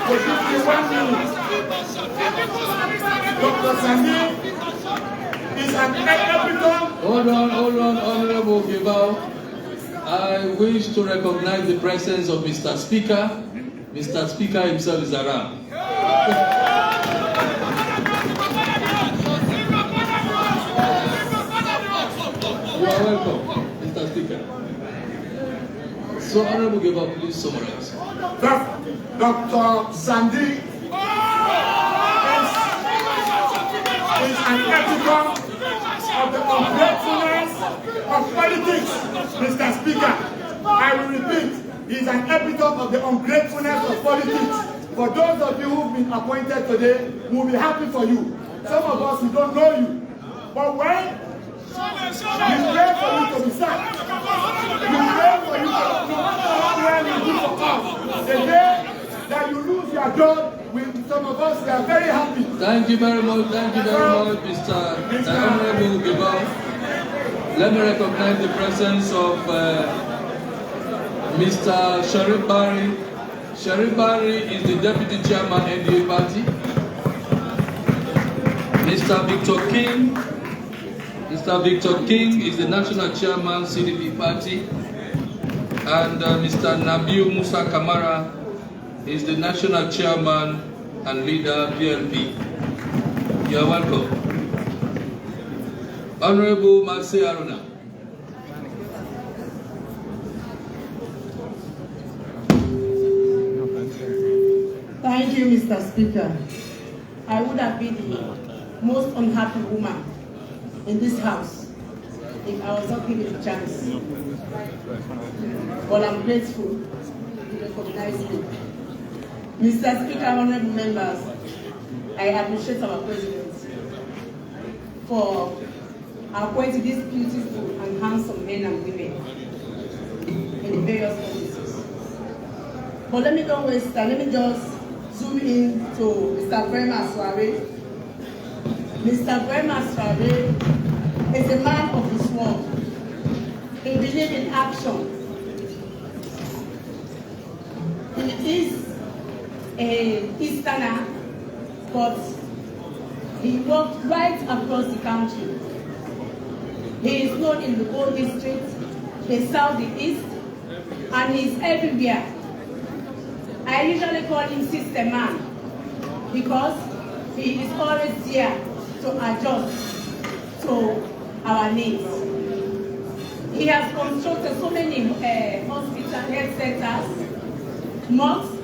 to give me 1 minute. Dr. Sandi is an epitome. Hold on, Honorable Gibao. I wish to recognize the presence of Mr. Speaker. Mr. Speaker himself is around. You are welcome, Mr. Speaker. So, Honorable Gibao, please summarize. Dr. Sandi is an epitome of the ungratefulness of politics, Mr. Speaker. I will repeat, he is an epitome of the ungratefulness of politics. For those of you who've been appointed today, we will be happy for you. Some of us, we don't know you. But when we pray for you to be sacked, we pray for you to no matter how well you do for us. The day that you lose your job, some of us, we are very happy. Thank you very much, Mr. Honorable Gibao. Let me recognize the presence of Mr. Sharif Barry. Sharif Barry is the Deputy Chairman NDA Party. Mr. Victor King. Mr. Victor King is the National Chairman CDP Party. And Mr. Nabil Musa Kamara is the National Chairman and Leader PLP. You are welcome. Honorable Marcy Aruna. Thank you, Mr. Speaker. I would have been the most unhappy woman in this house if I was not given the chance. But I'm grateful to recognize me. Mr. Speaker, honorable members, I appreciate our president for appointing these beautiful and handsome men and women in the various offices. But let me don't waste time. Let me just zoom in to Mr. Brema Sware. Mr. Brema Sware is a man of his word. He believes in action. He is an Easterner, but he worked right across the country. He is known in the Gold District, the South, the East, and he is everywhere. I usually call him Sister Man because he is always there to adjust to our needs. He has constructed so many hospitals, health centers, mosques,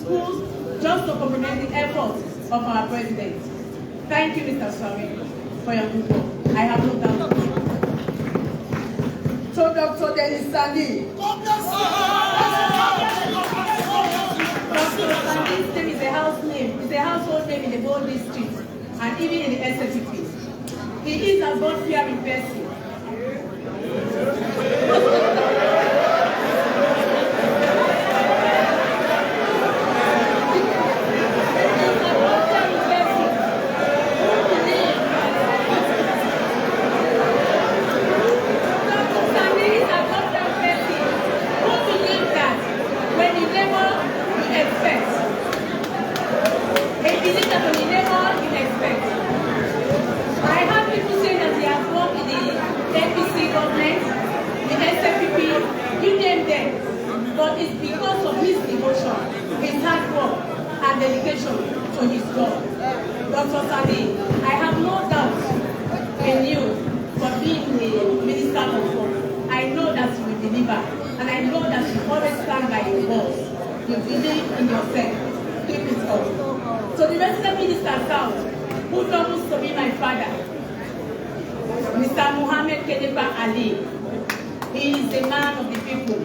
schools, just to complement the efforts of our president. Thank you, Mr. Sware, for your good work. I have no doubt. So, Dr. Dennis Sandi. Dr. Sandi's name is a house name. It's a household name in the Gold District and even in the SFP. He is a God-fearing person. But it's because of his devotion, his hard work, and dedication to his God. Dr. Sadi, I have no doubt in you for being the minister of God. I know that you will deliver, and I know that you always stand by your words. You believe in yourself. Keep it up. So the resident minister South, who doubles to be my father, Mr. Muhammad Kedepa Ali, he is a man of the people.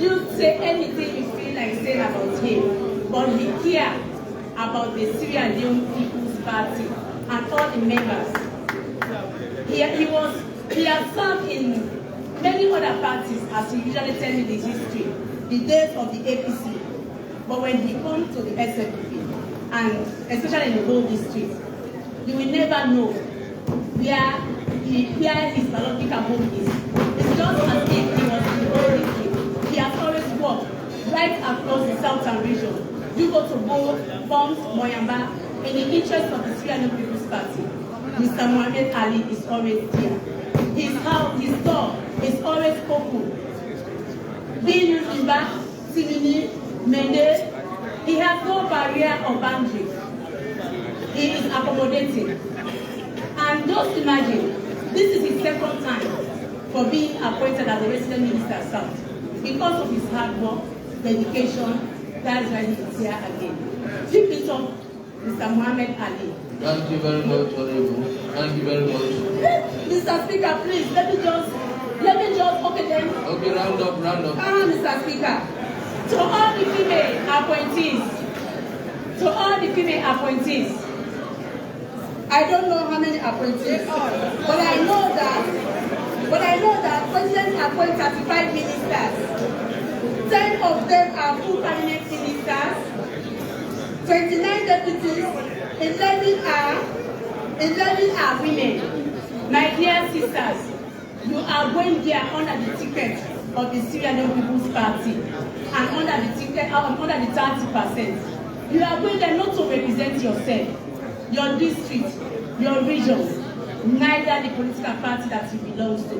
You say anything you feel like saying about him, but he cares about the Sierra Leone People's Party and all the members. He has served in many other parties, as he usually tells me the history, the days of the APC. But when he comes to the SFP, and especially in the Gold District, you will never know where his biological home is. It's just as if he was in the Gold District. He has always worked right across the southern region. You go to Bo, Bombs, Moyamba, in the interest of the Sierra Leone People's Party. Mr. Muhammad Ali is always there. His house, his door is always open. Being Rimba, Simini, Mende, he has no barrier or boundary. He is accommodating. And just imagine, this is his second time for being appointed as the resident minister South. Because of his hard work, dedication, that's why he is here again. Keep it up, Mr. Muhammad Ali. Thank you very much, Honorable. Thank you very much. Mr. Speaker, please, let me just, okay then. Okay, round up. Mr. Speaker, to all the female appointees, I don't know how many appointees, but I know that President appoints 35 ministers. 10 of them are full cabinet ministers, 29 deputies, 11 are women. My dear sisters, you are going there under the ticket of the Sierra Leone People's Party and under the ticket, under the 30%. You are going there not to represent yourself, your district, your region, neither the political party that you belong to,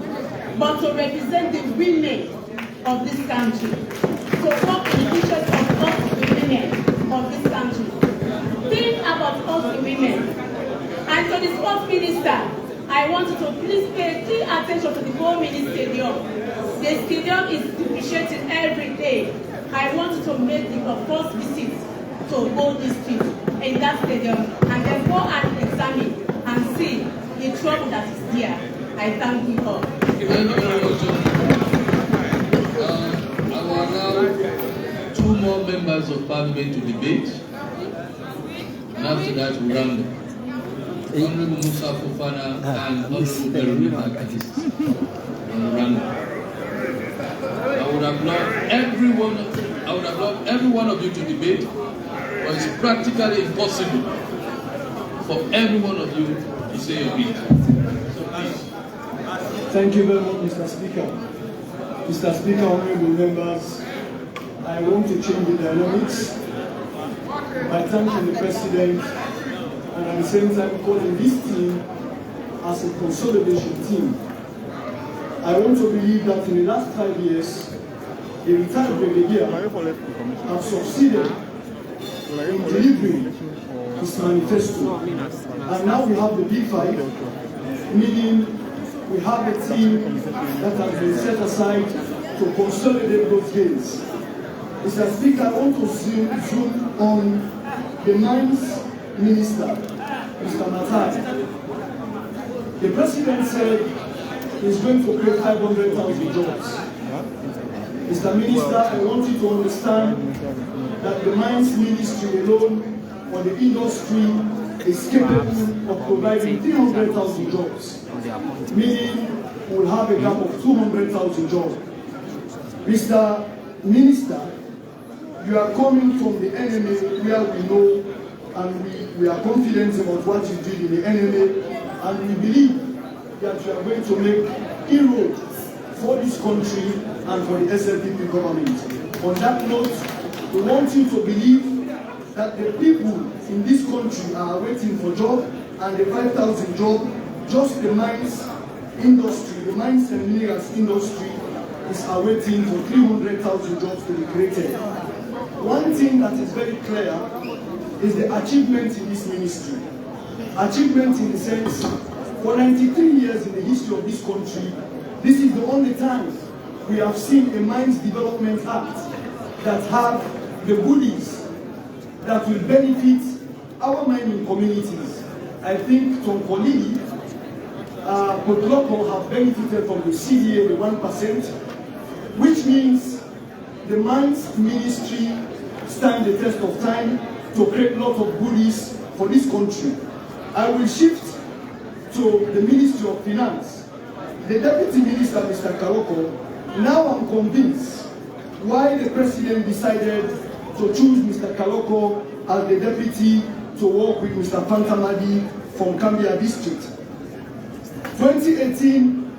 but to represent the women of this country, to work in the interest of us, the women of this country. Think about us, the women. And to the sports minister, I want you to please pay key attention to the Gold Mini Stadium. The stadium is depreciating every day. I want you to make the first visit to Gold District in that stadium and then go and examine and see the trouble that is there. I thank you all. Thank you very much. I will allow 2 more members of Parliament to debate, and after that we'll round up. Honorable Musa Fofana and Honorable Veronica Kadis. Round up. I would have loved every one of you to debate, but it's practically impossible for every one of you to say your bit. So please. Thank you very much, Mr. Speaker. Mr. Speaker, honorable members, I want to change the dynamics by thanking the President and at the same time calling this team as a consolidation team. I want to believe that in the last 5 years, the retired brigadier have succeeded in delivering his manifesto. And now we have the Big Five, meaning we have a team that has been set aside to consolidate those gains. Mr. Speaker, I want to zoom on the Mines Minister, Mr. Matai. The President said he's going to create 500,000 jobs. Mr. Minister, I want you to understand that the Mines Ministry alone for the industry is capable of providing 300,000 jobs, meaning we'll have a gap of 200,000 jobs. Mr. Minister, you are coming from the enemy where we know and we are confident about what you did in the enemy, and we believe that you are going to make inroads for this country and for the SLPP government. On that note, we want you to believe that the people in this country are waiting for jobs, and the 5,000 jobs, just the mines industry, the mines and minerals industry is awaiting for 300,000 jobs to be created. One thing that is very clear is the achievement in this ministry. Achievement in the sense, for 93 years in the history of this country, this is the only time we have seen a Mines Development Act that have the goodies that will benefit our mining communities. I think Tom Polini, Potloko have benefited from the CDA, the 1%, which means the Mines Ministry stand the test of time to create a lot of goodies for this country. I will shift to the Ministry of Finance. The Deputy Minister, Mr. Kaloko, now I'm convinced why the President decided to choose Mr. Kaloko as the Deputy to work with Mr. Pantamadi from Kambia District. 2018,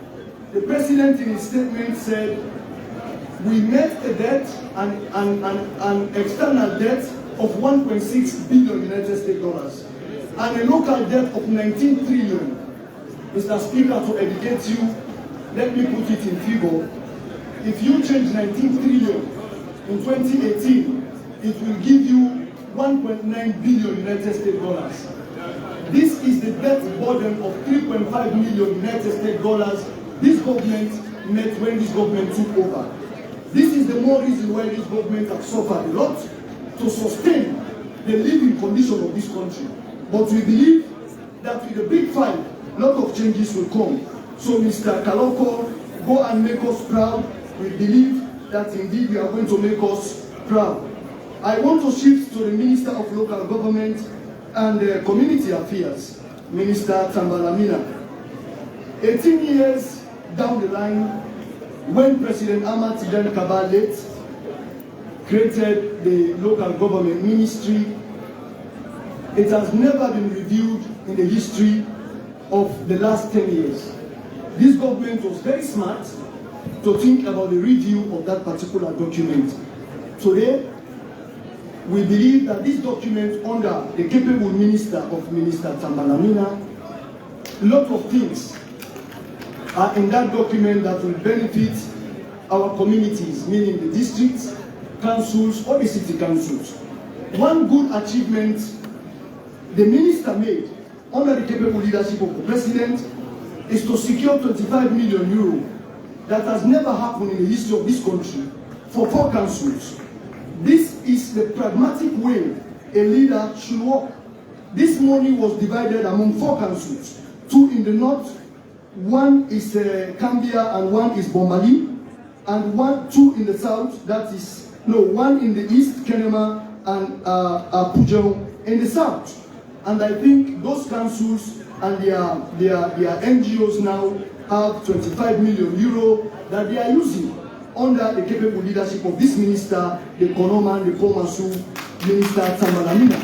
the President in his statement said, we met a debt, an external debt of 1.6 billion United States dollars and a local debt of 19 trillion. Mr. Speaker, to educate you, let me put it in figure. If you change 19 trillion in 2018, it will give you 1.9 billion United States dollars. This is the debt burden of 3.5 million United States dollars this government met when this government took over. This is the more reason why this government has suffered a lot to sustain the living condition of this country. But we believe that with the Big Five, a lot of changes will come. So Mr. Kaloko, go and make us proud. We believe that indeed we are going to make us proud. I want to shift to the Minister of Local Government and Community Affairs, Minister Tambalamina. 18 years down the line, when President Ahmad Tijan Kabalet created the Local Government Ministry, it has never been reviewed in the history of the last 10 years. This government was very smart to think about the review of that particular document. Today, we believe that this document under the capable minister of Minister Tambalamina, a lot of things are in that document that will benefit our communities, meaning the districts, councils, or the city councils. One good achievement the minister made under the capable leadership of the president is to secure 25 million euro that has never happened in the history of this country for 4 councils. This is the pragmatic way a leader should work. This money was divided among 4 councils, 2 in the north, one is Cambia and one is Bomali, and two in the south, one in the east, Kenema, and Pujol in the south. And I think those councils and their NGOs now have 25 million euro that they are using under the capable leadership of this minister, the Konoman, the Pomasu Minister Tambalamina.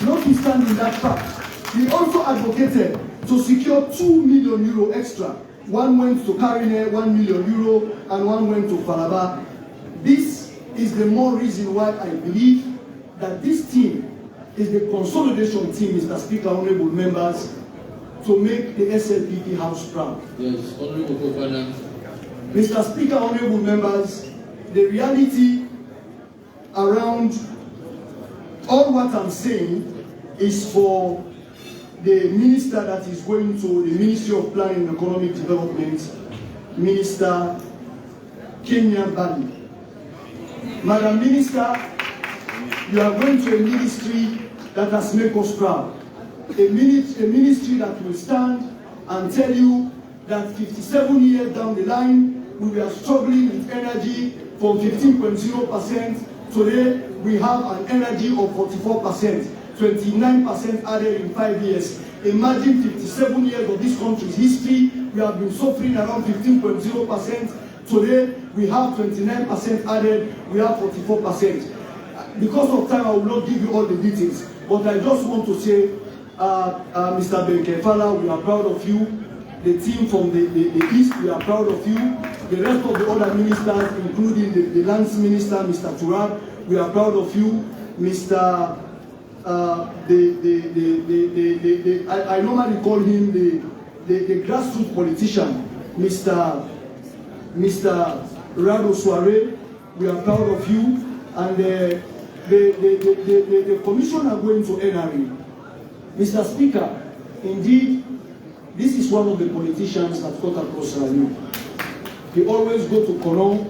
Notwithstanding that fact, we also advocated to secure 2 million euro extra. One went to Karine, 1 million euro, and one went to Falaba. This is the more reason why I believe that this team is the consolidation team, Mr. Speaker, honorable members, to make the SLPP House proud. Yes, honorable Governor. Mr. Speaker, honorable members, the reality around all what I'm saying is for the minister that is going to the Ministry of Planning and Economic Development, Minister Kenya Bali. Madam Minister, you are going to a ministry that has made us proud. A ministry that will stand and tell you that 57 years down the line, we were struggling with energy from 15.0%. Today, we have an energy of 44%, 29% added in 5 years. Imagine 57 years of this country's history, we have been suffering around 15.0%. Today, we have 29% added, we have 44%. Because of time, I will not give you all the details, but I just want to say, Mr. Benkefala, we are proud of you. The team from the East, we are proud of you. The rest of the other ministers, including the Lands Minister, Mr. Turab, we are proud of you. Mr. I normally call him the grassroots politician, Mr. Rado Soare, we are proud of you. And the commissioner going to NRE. Mr. Speaker, indeed, this is one of the politicians that got across Rally. He always go to Konon,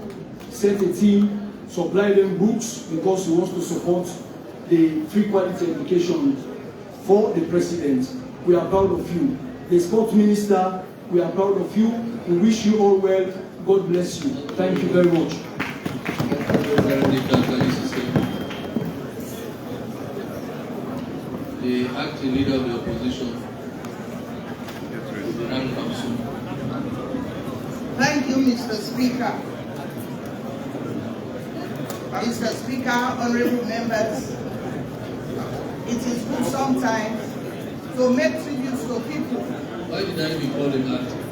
set a team, supply them books because he wants to support the free quality education for the president. We are proud of you. The sports minister, we are proud of you. We wish you all well. God bless you. Thank you very much. The acting leader of the opposition. Thank you, Mr. Speaker. Mr. Speaker, honorable members, it is good sometimes to make tributes to people. Why did I even call him acting?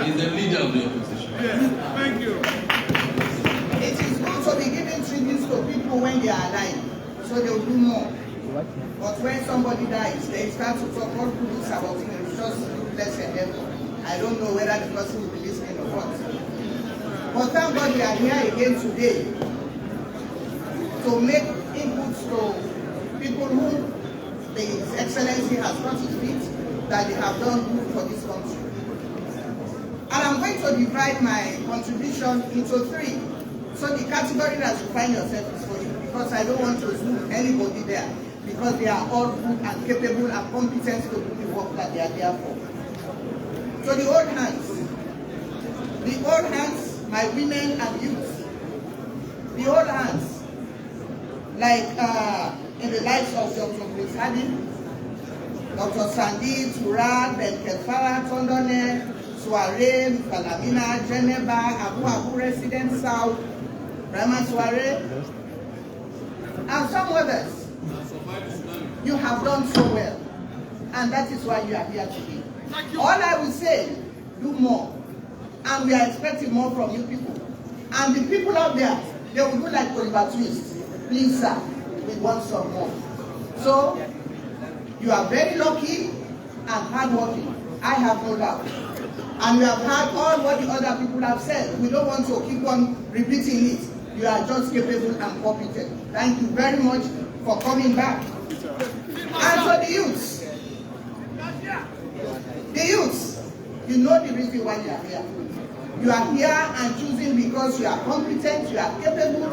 He's the leader of the opposition. Yes, thank you. It is good to be giving tributes to people when they are alive, so they will do more. But when somebody dies, they start to talk all good about it. It's just less and effort. I don't know whether the person will be listening or what. But thank God we are here again today to make inputs to people who the Excellency has brought it fit that they have done good for this country. And I'm going to divide my contribution into 3. So the category that you find yourself is for you, because I don't want to zoom anybody there, because they are all good and capable and competent to do the work that they are there for. So the old hands, my women and youth, the old hands, like in the lives of Dr. Chris Hadin, Dr. Sandy, Turab, Benkefala, Tondone, Soare, Falamina, Geneva, Abu Resident South, Rama Soare, and some others. You have done so well, and that is why you are here today. All I will say, do more, and we are expecting more from you people. And the people out there, they will do like Oliver Twist. Please, sir, we want some more. So, you are very lucky and hardworking. I have no doubt. And we have heard all what the other people have said. We don't want to keep on repeating it. You are just capable and competent. Thank you very much for coming back. And for the youths, you know the reason why you are here. You are here and choosing because you are competent, you are capable,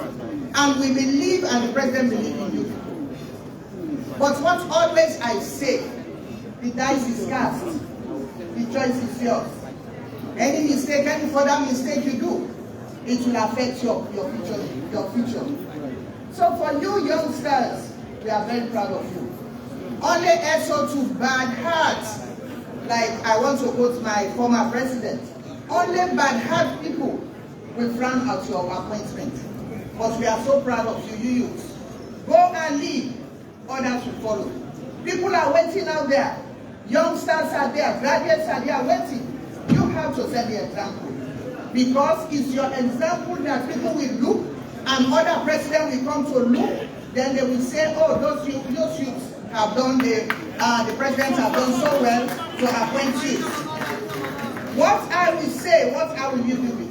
and we believe and the president believes in you. But what always I say, the dice is cast. The choice is yours. Any mistake, any further mistake you do, it will affect your future. So for you youngsters, we are very proud of you. Only SO2 bad hearts, like I want to quote my former president, only bad heart people will frown at your appointment. But we are so proud of you, you youths. Go and lead, others will follow. People are waiting out there. Youngsters are there, graduates are there waiting. You have to set the example. Because it's your example that people will look, and other presidents will come to look, then they will say, oh, those youths have done, the presidents have done so well to appoint you. What I will say, what I will give you,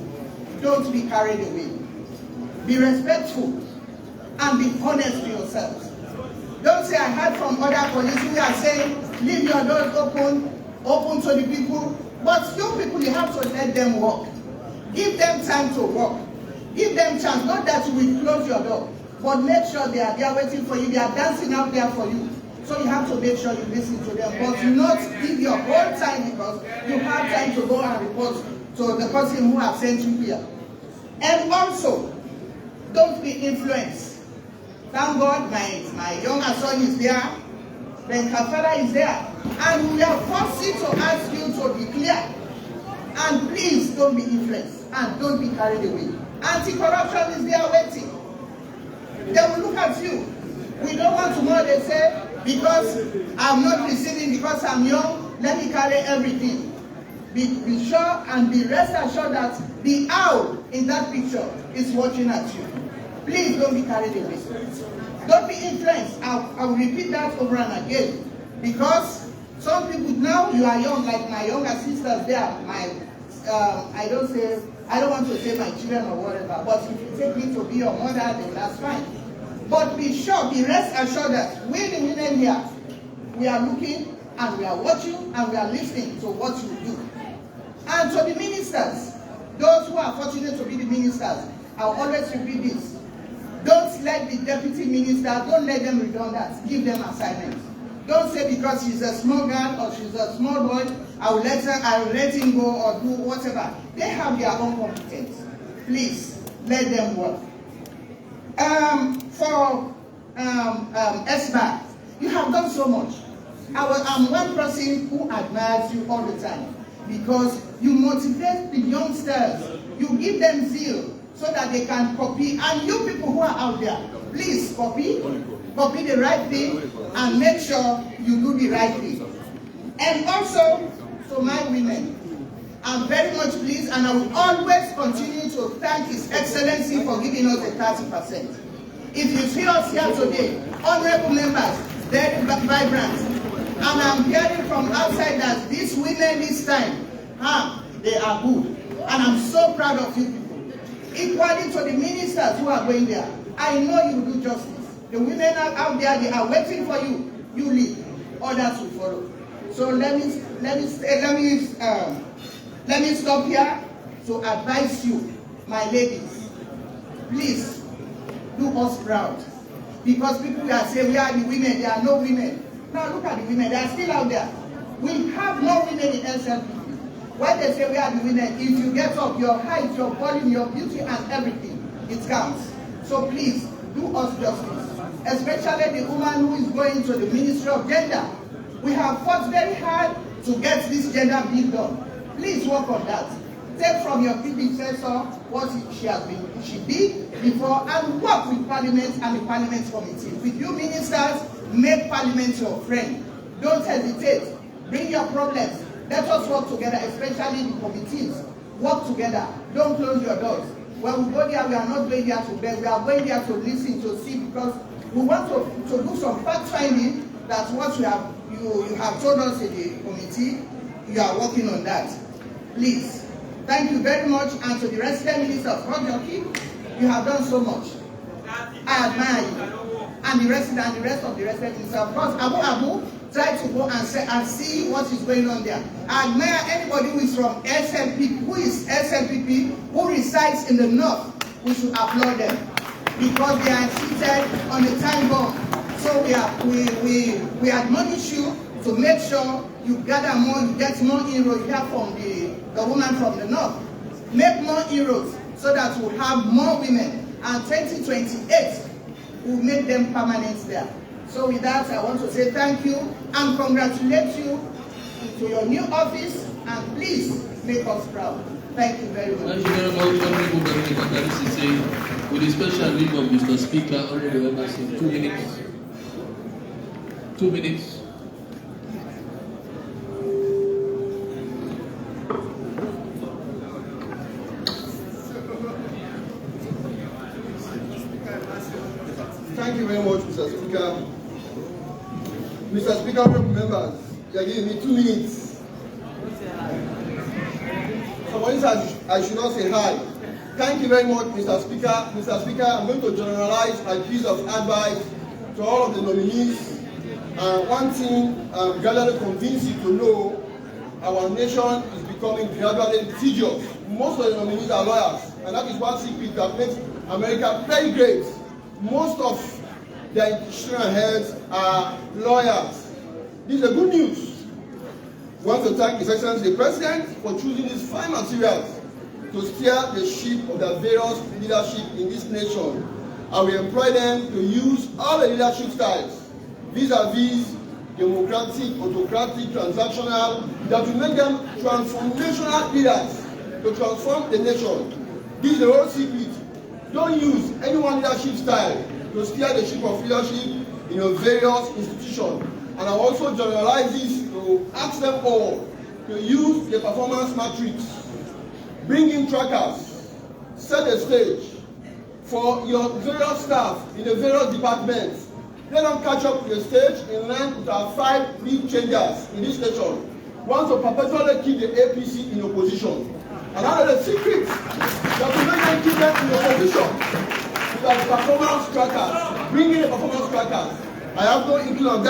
don't be carried away. Be respectful and be honest to yourselves. Don't say, I heard from other colleagues who are saying, leave your doors open to the people. But you people, you have to let them work. Give them time to work. Give them chance. Not that you will close your door, but make sure they are there waiting for you. They are dancing out there for you. So you have to make sure you listen to them. But do not give your whole time because you have time to go and report to the person who has sent you here. And also, don't be influenced. Thank God my younger son is there. Then Kafara is there. And we are forced to ask you to be clear. And please don't be influenced. And don't be carried away. Anti-corruption is there waiting. They will look at you. We don't want to know, they say, because I'm not receiving, because I'm young, let me carry everything. Be sure and be rest assured that the owl in that picture is watching at you. Please don't be carried away. Don't be influenced. I will repeat that over and again. Because some people, now you are young, like my younger sisters there, I don't want to say my children or whatever, but if you take me to be your mother, then that's fine. But be sure, be rest assured that we the women here, we are looking and we are watching and we are listening to what you do. And to the ministers, those who are fortunate to be the ministers, I'll always repeat this. Don't let the deputy minister, don't let them redundant, give them assignments. Don't say because she's a small girl or she's a small boy, I will let him go or do whatever. They have their own competence. Please, let them work. For SBAC, you have done so much. I'm one person who admires you all the time because you motivate the youngsters. You give them zeal so that they can copy. And you people who are out there, please copy the right thing and make sure you do the right thing. And also, to my women, I'm very much pleased and I will always continue to thank His Excellency for giving us the 30%. If you see us here today, honorable members, very vibrant, and I'm hearing from outside that these women this time, they are good. And I'm so proud of you people. Equally to the ministers who are going there, I know you will do justice. The women are out there, they are waiting for you. You lead, others will follow. So let me stop here to advise you, my ladies. Please do us proud, because people are saying we are the women. There are no women. Now look at the women; they are still out there. We have no women in SLP. When they say we are the women, if you get up, your height, your volume, your beauty, and everything, it counts. So please do us justice, especially the woman who is going to the Ministry of Gender. We have fought very hard to get this gender bill done. Please work on that. Take from your predecessor what she did before and work with Parliament and the Parliament Committee. With you ministers, make Parliament your friend. Don't hesitate. Bring your problems. Let us work together, especially the committees. Work together. Don't close your doors. When we go there, we are not going there to beg. We are going there to listen, to see, because we want to do some fact-finding. That's what you have told us in the committee. You are working on that. Please, thank you very much. And to the resident minister of Rojoki, you have done so much. I admire you. And the rest of the resident ministers. Of course, Abu try to go and see what is going on there. I admire anybody who is from SLPP, who resides in the north. We should applaud them because they are seated on a time bomb. So we admonish you to make sure you gather more, you get more inroads. You hear from the woman from the north. Make more inroads so that we'll have more women. And 2028 will make them permanent there. So with that, I want to say thank you and congratulate you to your new office, and please make us proud. Thank you very much. Thank you very much, Honorable with the special leave of Mr. Speaker, Honorable Emerson, 2 minutes. 2 minutes. Thank you very much, Mr. Speaker. Mr. Speaker, honorable members, you are giving me 2 minutes. Somebody said I should not say hi. Thank you very much, Mr. Speaker. Mr. Speaker, I'm going to generalize a piece of advice to all of the nominees. One thing I'm gradually convinced you to know, our nation is becoming gradually litigious. Most of the nominees are lawyers, and that is one secret that makes America very great. Most of their institutional heads are lawyers. This is a good news. We want to thank His Excellency the President for choosing these fine materials to steer the ship of the various leadership in this nation. And we employ them to use all the leadership styles, vis-a-vis democratic, autocratic, transactional, that will make them transformational leaders to transform the nation. This is the whole secret. Don't use any one leadership style to steer the ship of leadership in your various institutions. And I also generalize this to ask them all to use the performance matrix, bring in trackers, set the stage for your various staff in the various departments. Let them catch up to the stage in line with our 5 big changes in this nation. Want to perpetually keep the APC in opposition. And one of the secrets that will make them keep them in opposition is the performance trackers. Bring in the performance trackers. I have no inkling of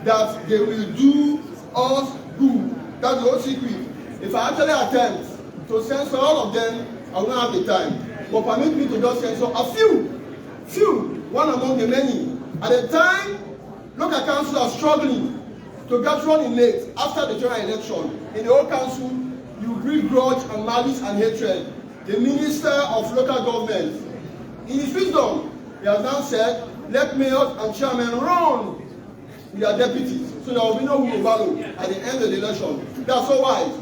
that they will do us good. That's the whole secret. If I actually attempt to censor all of them, I will not have the time. But permit me to just censor a few, one among the many. At the time, local councils are struggling to get running late after the general election. In the whole council, you breed grudge and malice and hatred. The Minister of Local Government, in his wisdom, he has now said, let mayors and chairmen run with their deputies, so there will be no wheelbarrow at the end of the election. That's so wise.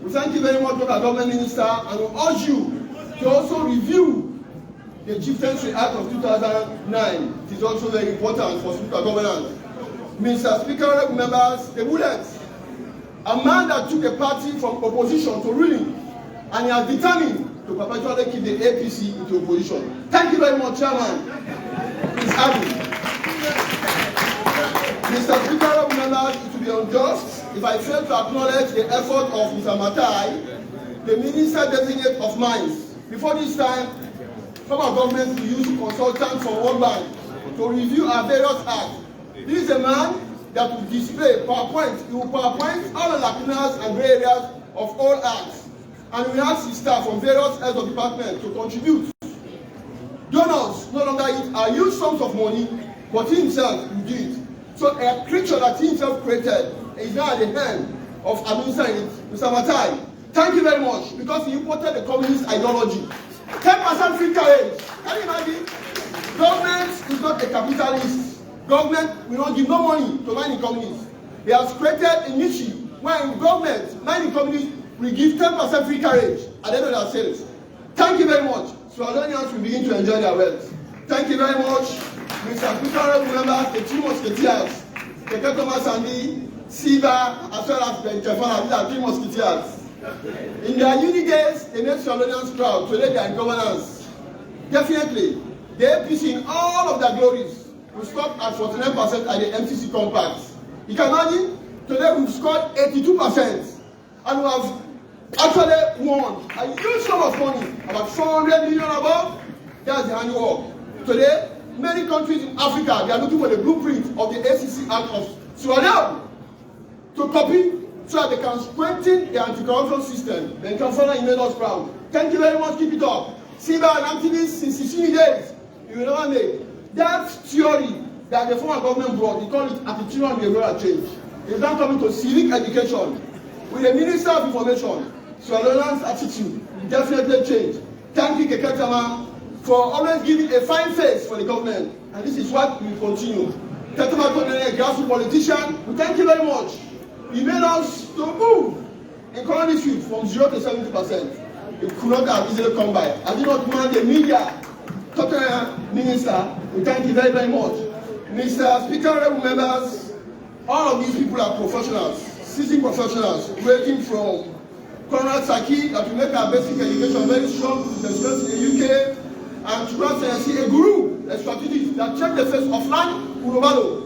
We thank you very much, Local Government Minister, and we urge you to also review the Chieftaincy Act of 2009. It is also very important for local governance. Mr. Speaker, members, the bullets. A man that took a party from opposition to ruling, and he has determined to perpetually keep the APC into opposition. Thank you very much, Chairman. Please have it. Mr. Speaker, members, it will be unjust if I fail to acknowledge the effort of Mr. Matai, the Minister Designate of Mines. Before this time, former government will use consultants from World Bank to review our various acts. This is a man that will display PowerPoint. He will PowerPoint all the lacunas and gray areas of all acts. And we ask his staff from various heads of department to contribute. Donors no longer are huge sums of money, but he himself will do it. So a creature that he himself created is now at the hand of administering it. Mr. Matai, thank you very much, because he imported the communist ideology. 10% free carriage. Can you imagine? Government is not a capitalist. Government will not give no money to mining companies. He has created a niche where government, mining companies, will give 10% free carriage at the end of their sales. Thank you very much. So Alonians will begin to enjoy their wealth. Thank you very much. Mr. Speaker, remember the 3 musketeers, Keke Thomas Sandi, Siba, as well as Ben Kefana. These are 3 musketeers. In their uni days, they made Alonians proud to lead their governance. Definitely, the APC in all of their glories will stop at 49% at the MCC compact. You can imagine, today we've scored 82%, and we have actually won a huge sum of money, about 400 million above. That's the annual work. Today, many countries in Africa, they are looking for the blueprint of the ACC Act of Sierra Leone to copy, so that they can strengthen the anti-corruption system. Then Kafana, you made us proud. Thank you very much. Keep it up. Siba and activists since 16 days, you will never make that theory that the former government brought. They call it attitudinal behavioral change. He's now coming to civic education. With the Minister of Information, Sierra attitude definitely changed. Thank you, Keketama, for always giving a fine face for the government. And this is what we continue. Ketama Kodene, a grassroots politician, we thank you very much. He made us to move in economic field from 0 to 70%. It could not have easily come by. I did not want the media. Minister, we thank you very, very much. Mr. Speaker, honorable members, all of these people are professionals, seasoned professionals, ranging from Conrad Saki, that will make our basic education very strong, especially in the UK, and to a guru, a strategist that checked the face of land, Urubado.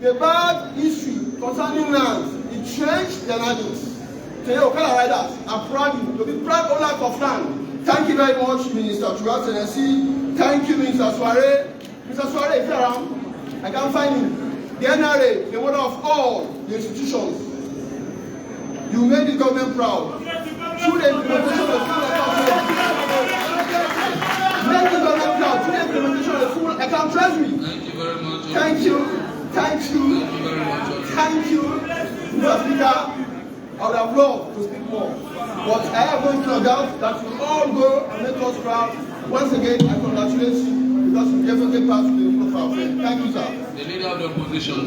The bad history concerning lands, it changed the landings. Today, Okada riders are proud to be proud owners of land. Thank you very much, Minister Churat Tennessee. Thank you, Mr. Soare. Mr. Soare, if you're around, I can't find him. The NRA, the mother of all the institutions. You made the government proud. Through the implementation of full account treasury. Make the government proud. Through the implementation of full account treasury. Thank you very much. Thank you. Thank you. Thank you very much. Thank you. Mr. Speaker, I would have loved to speak more. But I have no doubt that we all go and make us proud. Once again, I congratulate you because you definitely passed the rule of our friend. Thank you, sir. The leader of the opposition.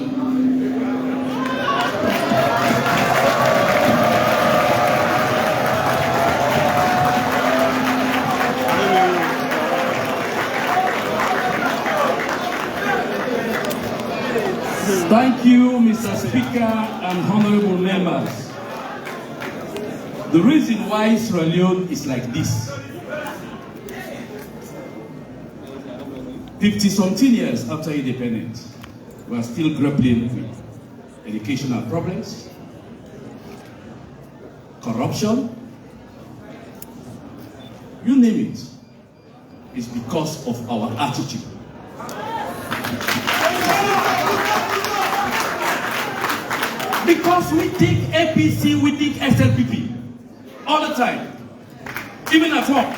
Thank you, Mr. Speaker and honorable members. The reason why Sierra Leone is like this, 50-something years after independence, we are still grappling with educational problems, corruption, you name it. It's because of our attitude. Because we think APC, we think SLPP all the time, even at work.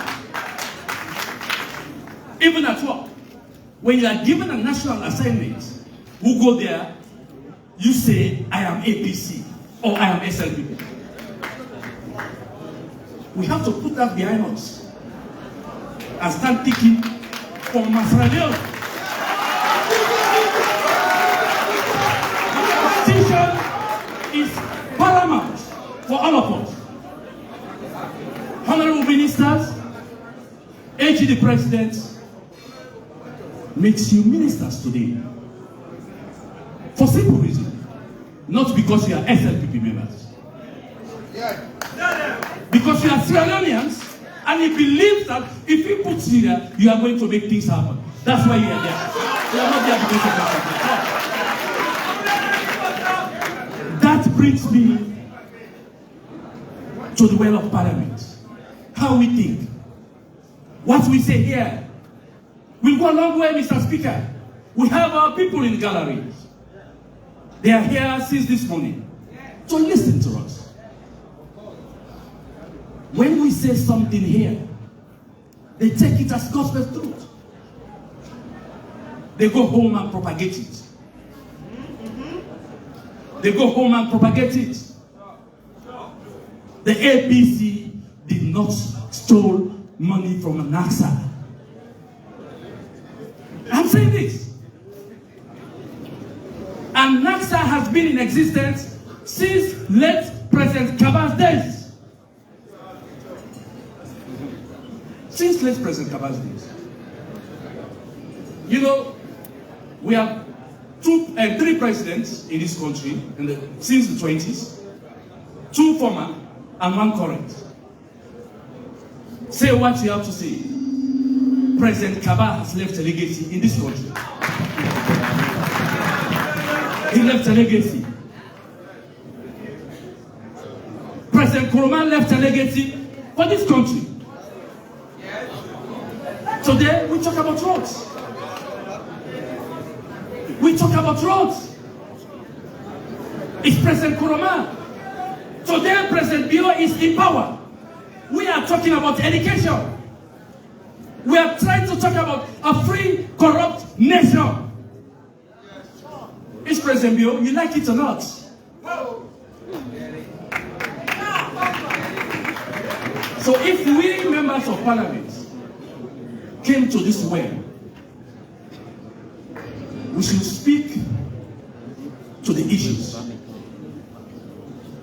Even at work. When you are given a national assignment, who go there, you say, I am APC or I am SLPP. We have to put that behind us and start thinking for Sierra Leone. Is paramount for all of us. Honorable ministers, AG the President makes you ministers today. For simple reason. Not because you are SLPP members. Because you are Sierra Leoneans and he believes that if he puts you there, you are going to make things happen. That's why you are there. You are not there because of that. That brings me to the well of Parliament. How we think. What we say here will go a long way, Mr. Speaker. We have our people in the galleries. They are here since this morning. So listen to us. When we say something here, they take it as gospel truth. They go home and propagate it. They go home and propagate it. The APC did not steal money from NASA. I'm saying this. And NASA has been in existence since late President Kaba's days. Since late President Kaba's days. You know, we have three presidents in this country since the 20s, 2 former and 1 current. Say what you have to say. President Kaba has left a legacy in this country. He left a legacy. President Nkrumah left a legacy for this country. Today we talk about roads. We talk about roads. It's President Nkrumah. Today, President Bio is in power. We are talking about education. We are trying to talk about a free, corrupt nation. It's President Bio, you like it or not. So if we members of parliament came to this well, we should speak to the issues,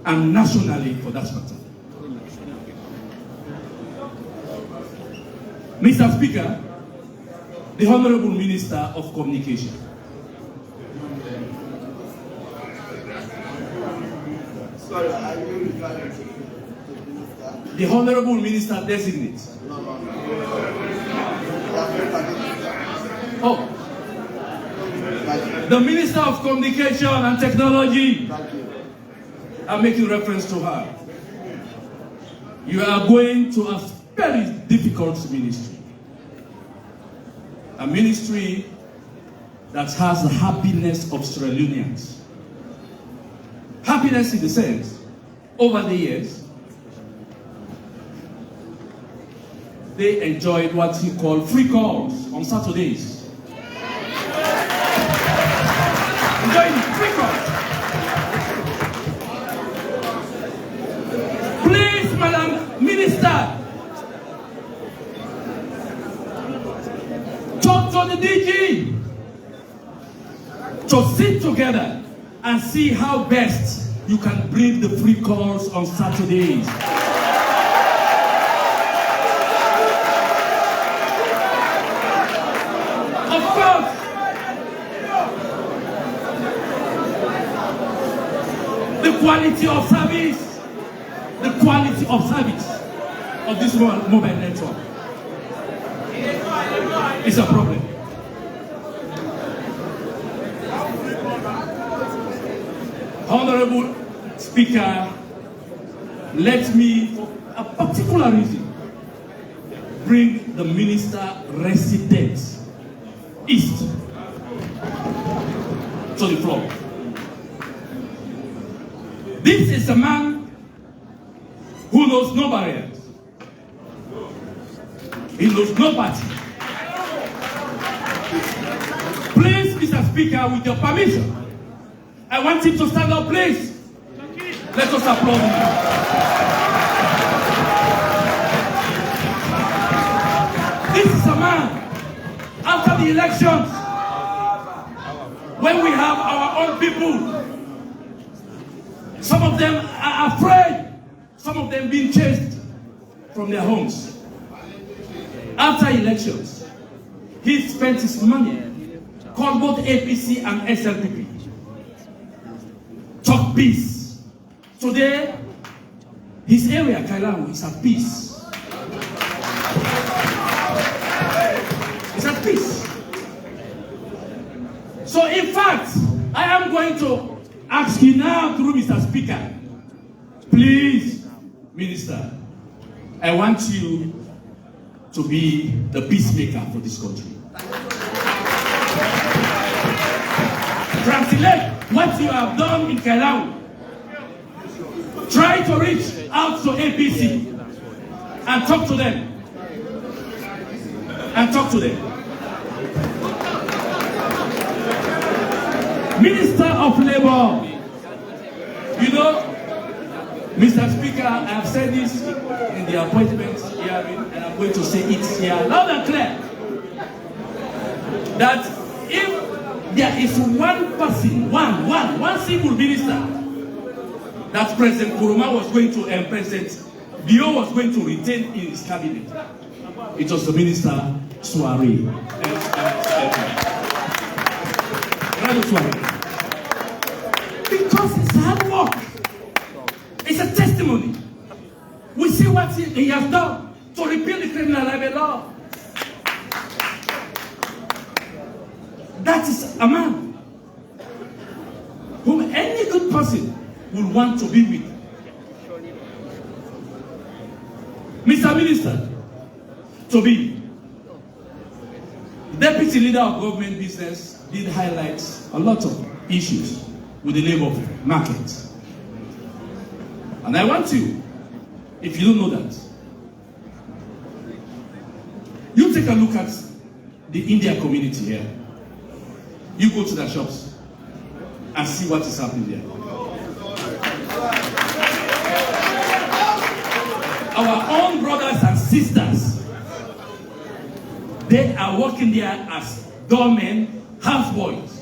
and nationally for that matter. Mr. Speaker, the Honorable Minister of Communication. Sorry, are you referring to the Honorable Minister designate. Oh, the Minister of Communication and Technology. I'm making reference to her. You are going to a very difficult ministry. A ministry that has the happiness of Sierra Leoneans. Happiness in the sense, over the years, they enjoyed what he called free calls on Saturdays. Enjoying free calls. Please, Madam Minister, talk to the DG to sit together and see how best you can bring the free calls on Saturdays. Of course, the quality of service of this mobile network is a problem. Honorable Speaker, let me, for a particular reason, bring the Minister Resident East to the floor. This is a man who knows no barriers. He knows no party. Please, Mr. Speaker, with your permission, I want him to stand up, please. Let us applaud him. This is a man, after the elections, when we have our own people, some of them are afraid, some of them being chased from their homes. After elections, he spent his money, called both APC and SLPP. Talk peace. Today, his area, Kailamu, is at peace. It's at peace. So, in fact, I am going to ask you now through Mr. Speaker, please, Minister, I want you to be the peacemaker for this country. Translate what you have done in Kailamu. Try to reach out to APC and talk to them. Minister of Labor, you know, Mr. Speaker, I have said this in the appointment hearing, and I'm going to say it here loud and clear, that if there is one person, one single minister that President Kuruma was going to, and President Bio was going to retain in his cabinet, it was the Minister Suare. Because it's hard work. It's a testimony. We see what he has done to repeal the criminal libel law. That is a man whom any good person would want to be with. Mr. Minister, to be Deputy Leader of Government Business did highlight a lot of issues with the labor market. And I want you, if you don't know that, you take a look at the Indian community here. You go to their shops and see what is happening there. sisters. They are working there as doormen, houseboys.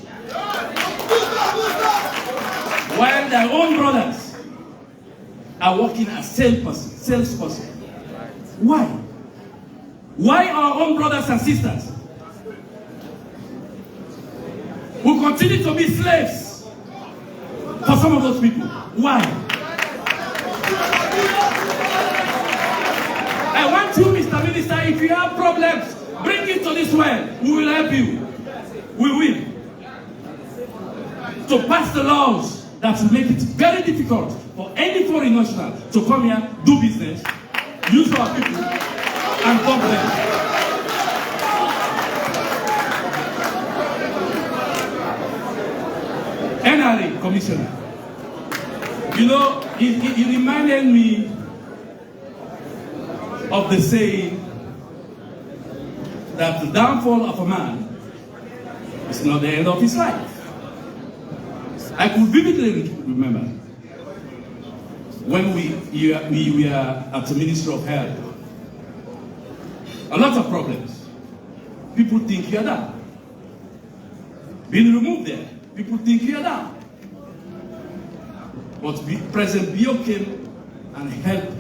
While their own brothers are working as salesperson. Why? Why our own brothers and sisters will continue to be slaves for some of those people? Why? I want you, Mr. Minister, if you have problems, bring it to this well. We will help you. We will. To pass the laws that will make it very difficult for any foreign national to come here, do business, use our people, and dump them. NRA Commissioner. You know, it reminded me of the saying that the downfall of a man is not the end of his life. I could vividly remember when we were at the Ministry of Health. A lot of problems. People think you're done. Being removed there, people think you're done. But President Bio came and helped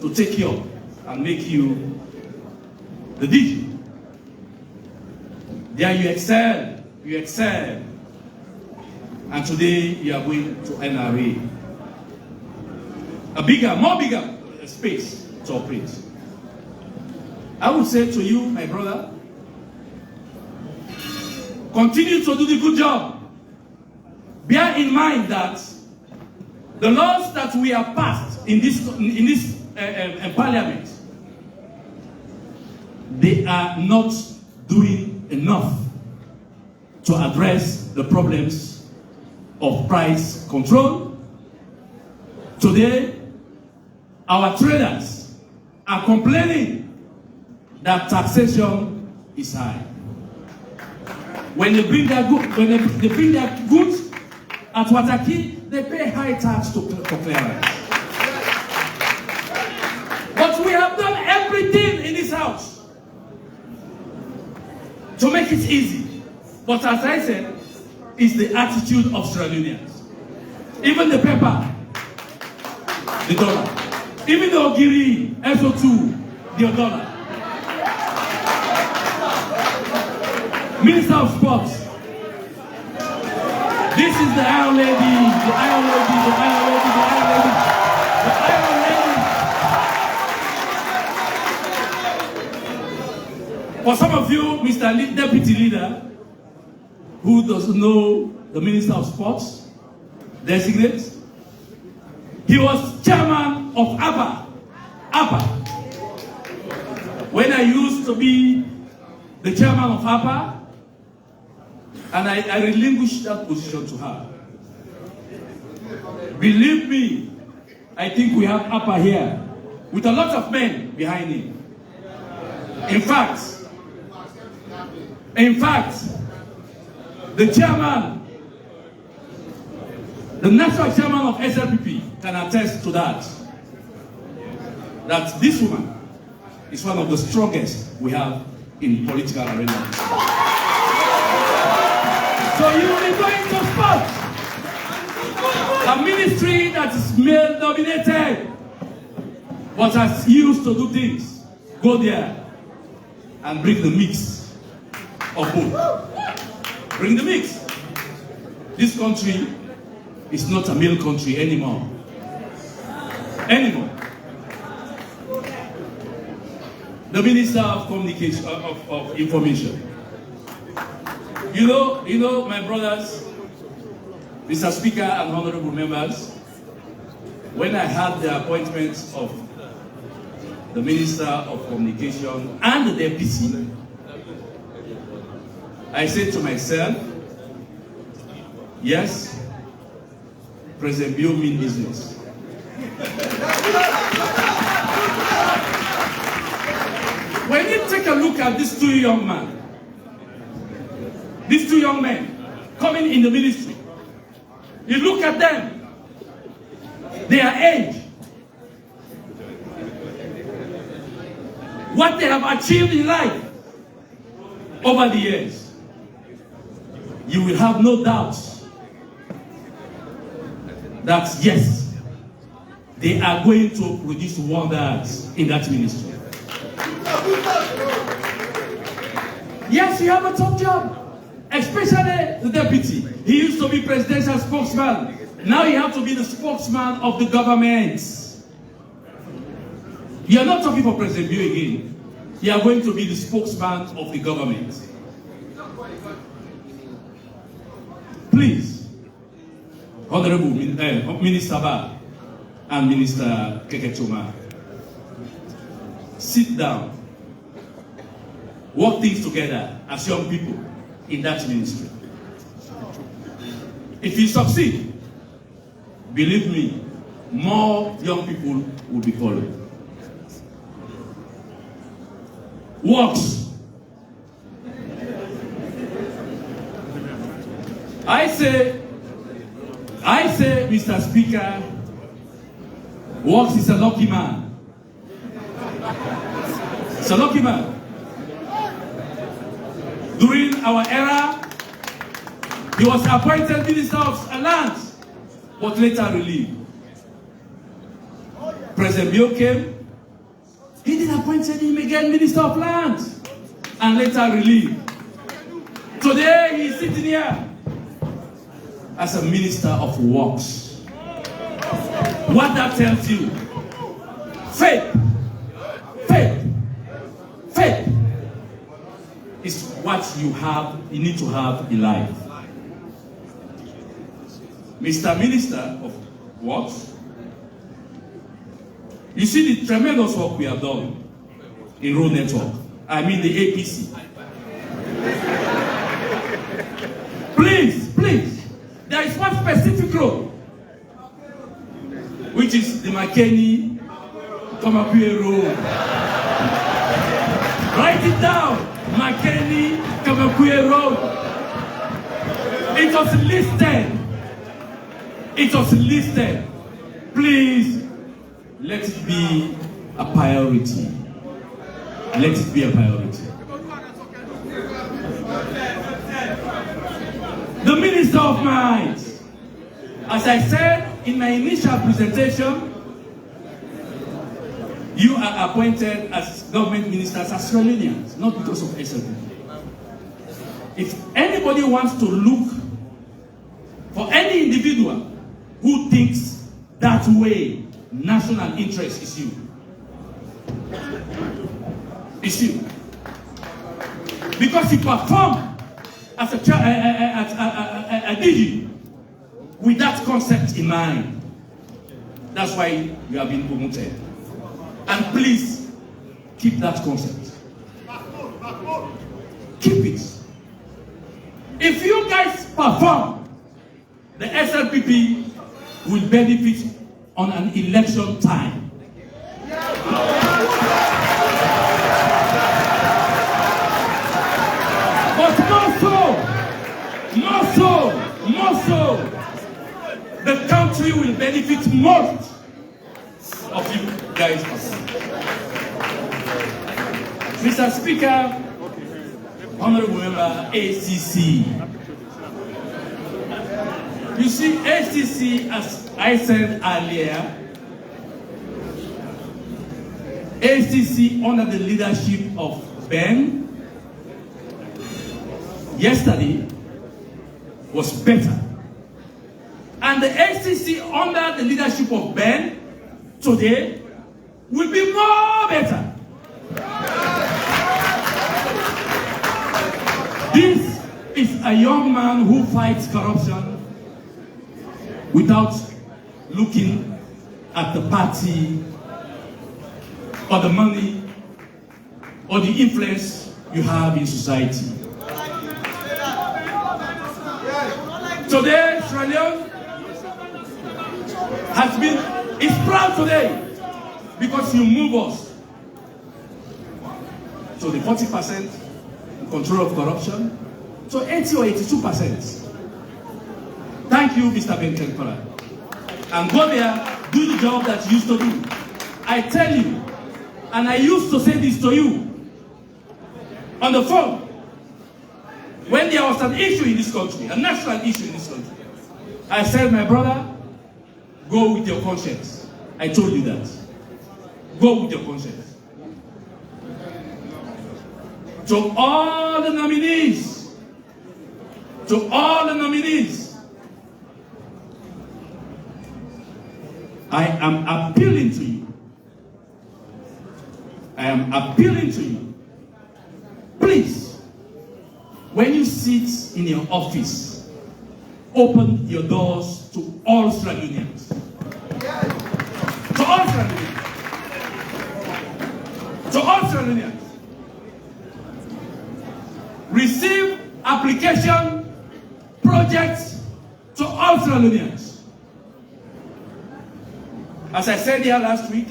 to take you up and make you the DG. There you excel. You excel, and today you are going to NRA, a more bigger space to operate. I would say to you, my brother, continue to do the good job. Bear in mind that the laws that we have passed in this Parliament, they are not doing enough to address the problems of price control. Today, our traders are complaining that taxation is high. When they bring their goods at Wataki, they pay high tax for clearance. But we have done everything in this house to make it easy. But as I said, it's the attitude of Sierra Leoneans. Even the pepper, the dollar. Even the Ogiri, SO2, the dollar. Minister of Sports. This is the Iron Lady, the Iron Lady, the Iron Lady, the Iron Lady, the Iron Lady. For some of you, Mr. Deputy Leader, who doesn't know the Minister of Sports, designate, he was chairman of APPA. When I used to be the chairman of APPA, and I relinquished that position to her. Believe me, I think we have APPA here with a lot of men behind him. In fact, the chairman, the national chairman of SLPP can attest to that. That this woman is one of the strongest we have in political arena. So you will be going to spot a ministry that is male dominated, but has used to do things. Go there and bring the mix of both. Bring the mix. This country is not a male country anymore. The Minister of Communication, of Information. You know, my brothers, Mr. Speaker and honorable members, when I had the appointment of the Minister of Communication and the Deputy, I said to myself, yes, President Bio mean business. When you take a look at these two young men coming in the ministry, you look at them, their age, what they have achieved in life over the years, you will have no doubt that yes, they are going to produce wonders in that ministry. Yes, you have a tough job, especially the deputy. He used to be presidential spokesman. Now you have to be the spokesman of the government. You are not talking for President Bio again. You are going to be the spokesman of the government. Please, Honorable Minister Ba and Minister Kekechuma, sit down, work things together as young people in that ministry. If you succeed, believe me, more young people will be following. Works. I say, Mr. Speaker, Works is a lucky man. It's a lucky man. During our era, he was appointed Minister of Lands, but later relieved. President Bio came, he then appointed him again Minister of Lands, and later relieved. Today he is sitting here as a Minister of Works. What that tells you, faith is what you need to have in life. Mr. Minister of Works, you see the tremendous work we have done in road network. I mean the APC. Please, there is one specific road, which is the Makeni-Kamakwe Road. Write it down, Makeni-Kamakwe Road. It was listed. Please, let it be a priority. Let it be a priority. The Minister of Mines. As I said in my initial presentation, you are appointed as government ministers as Australians, not because of SLP. If anybody wants to look for any individual who thinks that way, national interest is you. It's you. Because you perform as a DG with that concept in mind. That's why you have been promoted. And please, keep that concept. Keep it. If you guys perform, the SLPP will benefit on an election time. But more so, the country will benefit most of you guys. Mr. Speaker, Honorable Member ACC. You see, ACC, as I said earlier, ACC under the leadership of Ben yesterday was better. And the ACC under the leadership of Ben today will be more better. This is a young man who fights corruption without looking at the party or the money or the influence you have in society. Today, Sierra Leone is proud today because you move us to the 40% control of corruption to 80 or 82%. Thank you, Mr. Benkenkora. And go there, do the job that you used to do. I tell you, And I used to say this to you on the phone when there was an issue in this country, a national issue in this country. I said, my brother, go with your conscience. I told you that. Go with your conscience. To all the nominees, I am appealing to you. Please, when you sit in your office, open your doors to all Australians. To all Australians. Receive application projects to all Australians. As I said here last week,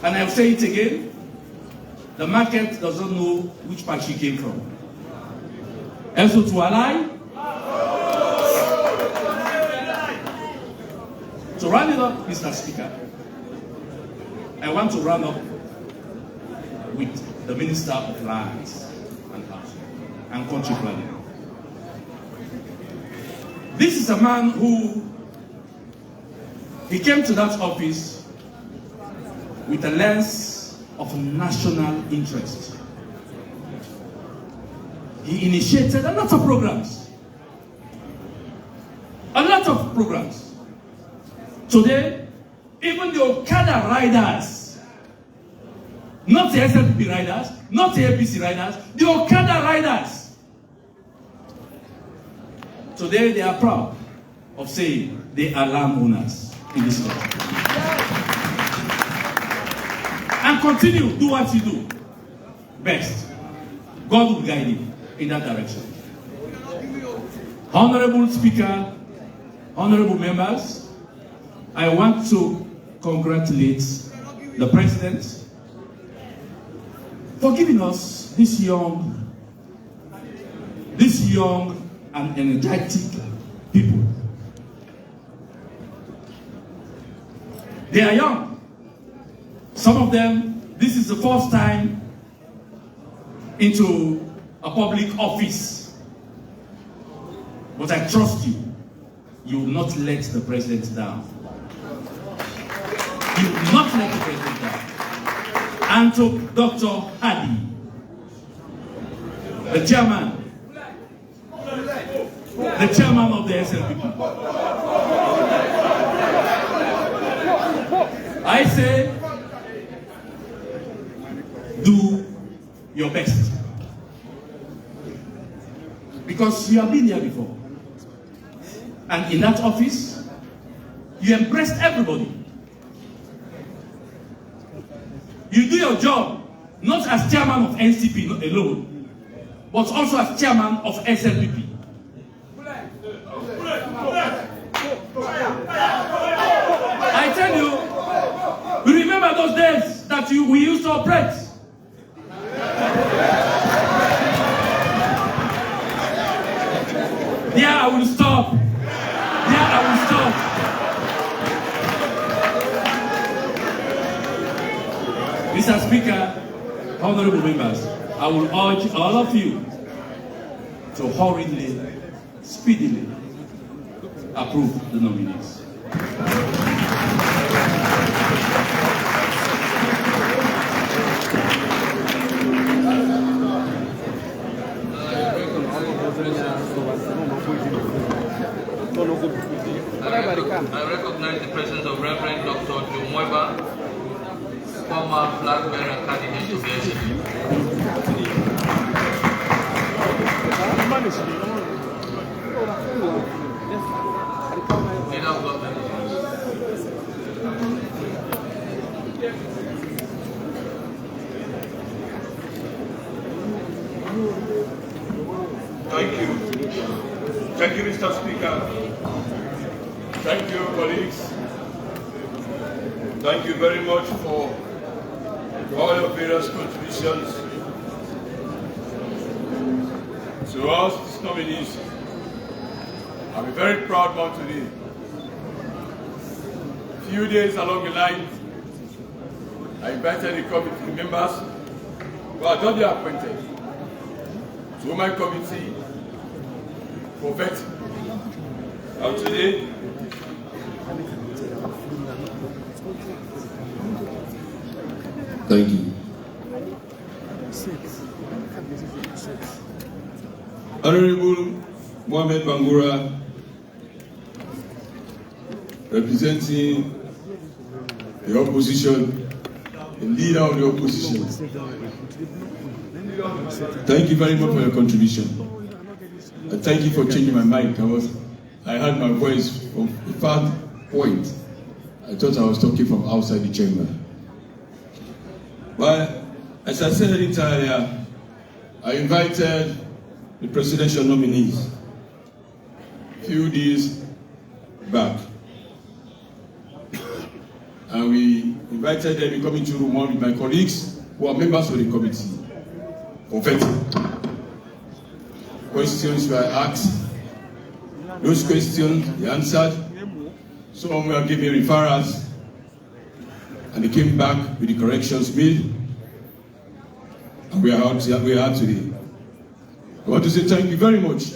and I'll say it again, the market doesn't know which part she came from. Also to ally, to round it up, Mr. Speaker, I want to round up with the Minister of Lands and Housing and Country Planning. This is a man who, he came to that office with a lens of national interest. He initiated a lot of programs. Today, even the Okada riders, not the SLP riders, not the APC riders, the Okada riders, today they are proud of saying they are land owners in this country. And continue, do what you do best. God will guide you in that direction. Honorable Speaker, honorable members, I want to congratulate the President for giving us this young and energetic people. They are young. Some of them, this is the first time into a public office. But I trust you. You will not let the President down. You will not let the President down. And to Dr. Hadi, the chairman of the SLP. I say, do your best. Because you have been here before. And in that office, you impressed everybody. You do your job, not as chairman of NCP alone, but also as chairman of SLPP. I tell you, we remember those days that we used to operate. There I will stop. Mr. Speaker, honorable members, I will urge all of you to hurriedly, speedily approve the nominees. I recognize the presence of Reverend Dr. Jumoiba, former flag bearer candidate to the SLP. Leader of government. Thank you. Thank you, Mr. Speaker. Thank you, colleagues. Thank you very much for all your various contributions to us, these nominees. I'm a very proud man today. A few days along the line, I invited the committee members who are not yet appointed to my committee for vetting. And today, thank you. Honorable Mohamed Bangura, representing the opposition, the leader of the opposition. Thank you very much for your contribution. And thank you for changing my mic. I heard my voice from a far point. I thought I was talking from outside the chamber. But as I said it earlier, I invited the presidential nominees a few days back. And we invited them to come into room one with my colleagues who are members of the committee for vetting. Questions were asked. Those questions they answered. Some were given referrals. And they came back with the corrections made. And we are out today. I want to say thank you very much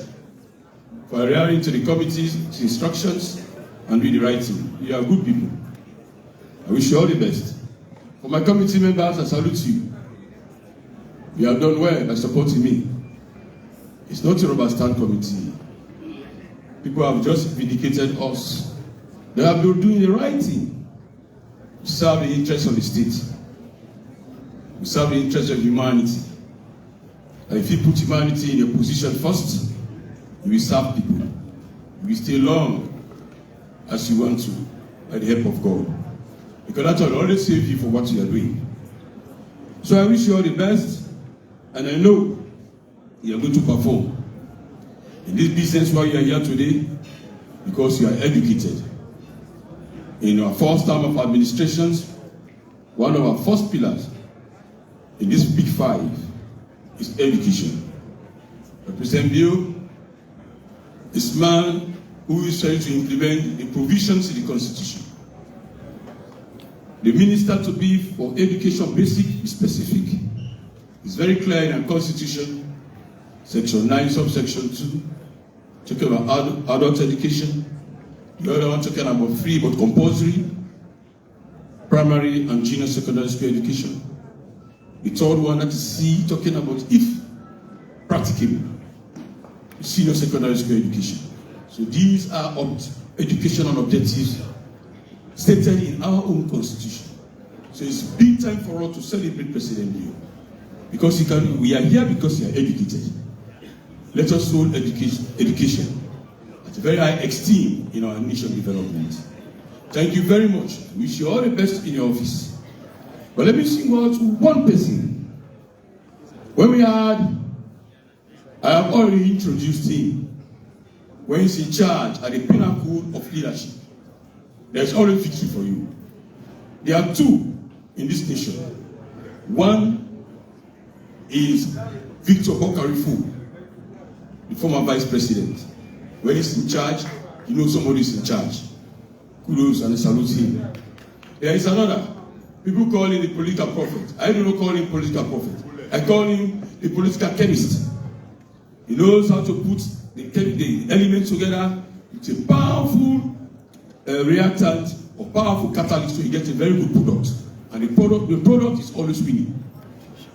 for adhering to the committee's instructions and doing the right thing. You are good people. I wish you all the best. For my committee members, I salute you. You have done well by supporting me. It's not a rubber stamp committee. People have just vindicated us. They have been doing the right thing. We serve the interests of the state. We serve the interests of humanity. And if you put humanity in your position first, you will serve people. You will stay long as you want to, by the help of God. Because that will always save you for what you are doing. So I wish you all the best, and I know you are going to perform in this business while you are here today, because you are educated. In our first term of administrations, one of our first pillars in this big five is education. Representative Bill, this man who is trying to implement the provisions in the Constitution. The minister to be for education basic is specific. It's very clear in our Constitution, Section 9, subsection 2, talking about adult education. The other one talking about free but compulsory primary and junior secondary school education. The third one, that is C, talking about, if practicable, senior secondary school education. So these are educational objectives stated in our own Constitution. So it's big time for us to celebrate President Bill. Because we are here because we are educated. Let us hold education at a very high esteem in our nation development. Thank you very much. I wish you all the best in your office. But let me single out one person. When I have already introduced him. When he's in charge at the pinnacle of leadership, there's always victory for you. There are two in this nation. One is Victor Bokarifu, the former vice president. When he's in charge, you know somebody is in charge. Kudos and salute him. There is another. People call him the political prophet. I do not call him political prophet. I call him the political chemist. He knows how to put the elements together. It's a powerful reactant or powerful catalyst, so you get a very good product. And the product is always winning.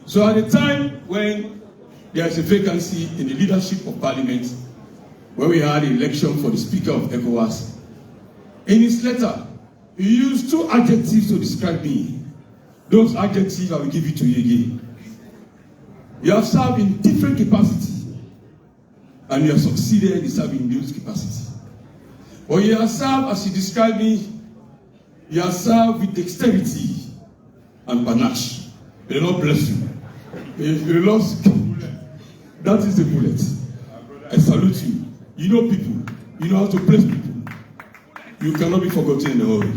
So at the time when there is a vacancy in the leadership of Parliament, when we had the election for the Speaker of ECOWAS, in his letter, he used two adjectives to describe me. Those adjectives I will give it to you again. You have served in different capacities, and you have succeeded in serving in those capacities. But you have served, as he described me, you have served with dexterity and panache. May the Lord bless you. If you lost, that is the bullet. I salute you. You know people. You know how to place people. You cannot be forgotten in the hurry.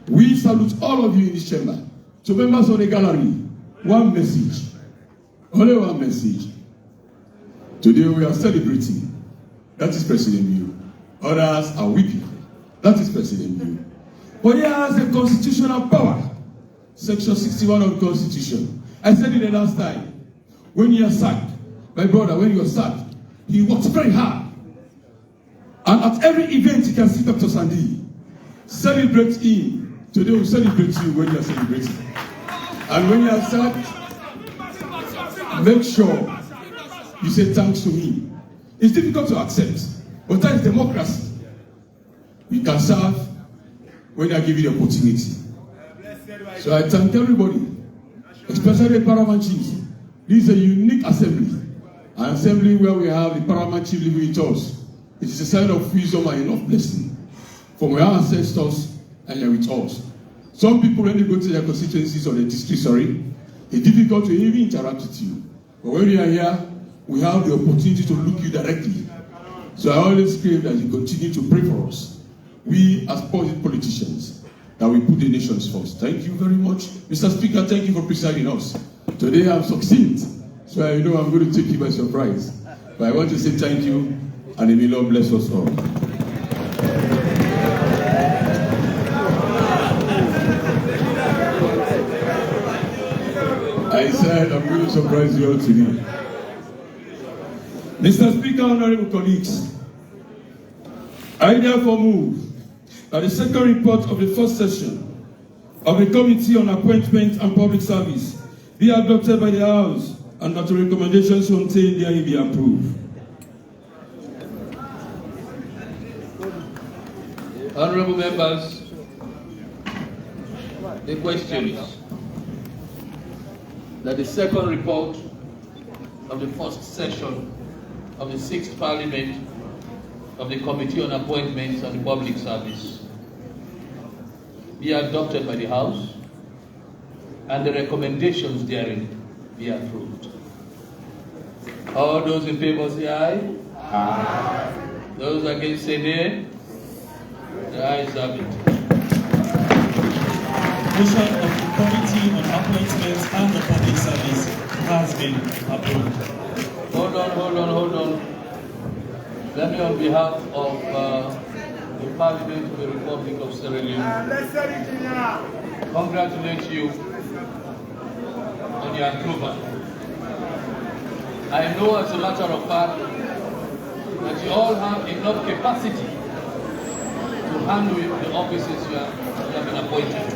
We salute all of you in this chamber. To members of the gallery, one message. Only one message. Today we are celebrating. That is President Bill. Others are weeping. That is President Bill. But he has a constitutional power Section 61 of the Constitution. I said it the last time. When you are sacked, my brother, when you are sacked, he works very hard. And at every event, you can see Dr. Sandy. Celebrate him. Today we celebrate you when you are celebrating. And when you are sacked, make sure you say thanks to me. It's difficult to accept, but that is democracy. You can serve when I give you the opportunity. So I thank everybody, especially the paramount chiefs. This is a unique assembly, an assembly where we have the paramount chief living with us. It is a sign of wisdom and enough blessing from our ancestors, and they are with us. Some people, when they go to their constituencies or their districts, it's difficult to even interact with you. But when you are here, we have the opportunity to look you directly. So I always crave that you continue to pray for us. We, as politicians, that we put the nations first. Thank you very much. Mr. Speaker, thank you for presiding us. Today I'm succinct, so I know I'm going to take you by surprise. But I want to say thank you, and may the Lord bless us all. I said I'm going to surprise you all today. Mr. Speaker, honorable colleagues, I therefore move that the second report of the first session of the Committee on Appointment and Public Service be adopted by the House and that the recommendations contained therein be approved. Honorable members, the question is that the second report of the first session of the 6th Parliament of the Committee on Appointments and Public Service be adopted by the House and the recommendations therein be approved. All those in favor say aye. Aye. Those against say nay. The ayes have it. Motion of the Committee on Appointments and the Public Service has been approved. Hold on. Let me, on behalf of the Parliament of the Republic of Sierra Leone, congratulate you on your approval. I know, as a matter of fact, that you all have enough capacity to handle the offices you have been appointed to.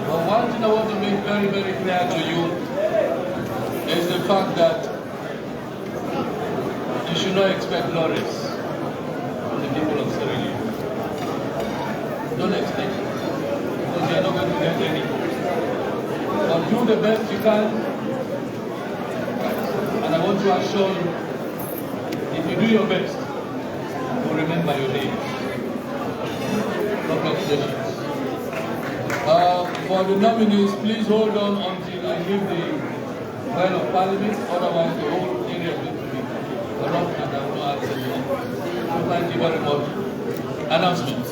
But one thing I want to make very, very clear to you is the fact that you should not expect glories from the people of Sierra Leone. Don't expect it, because you are not going to get any. But do the best you can, and I want to assure you, if you do your best, you will remember your name. Congratulations. For the nominees, please hold on until I give the file of Parliament, otherwise the whole area will be corrupt and I will not access the office. So thank you very much. Announcements.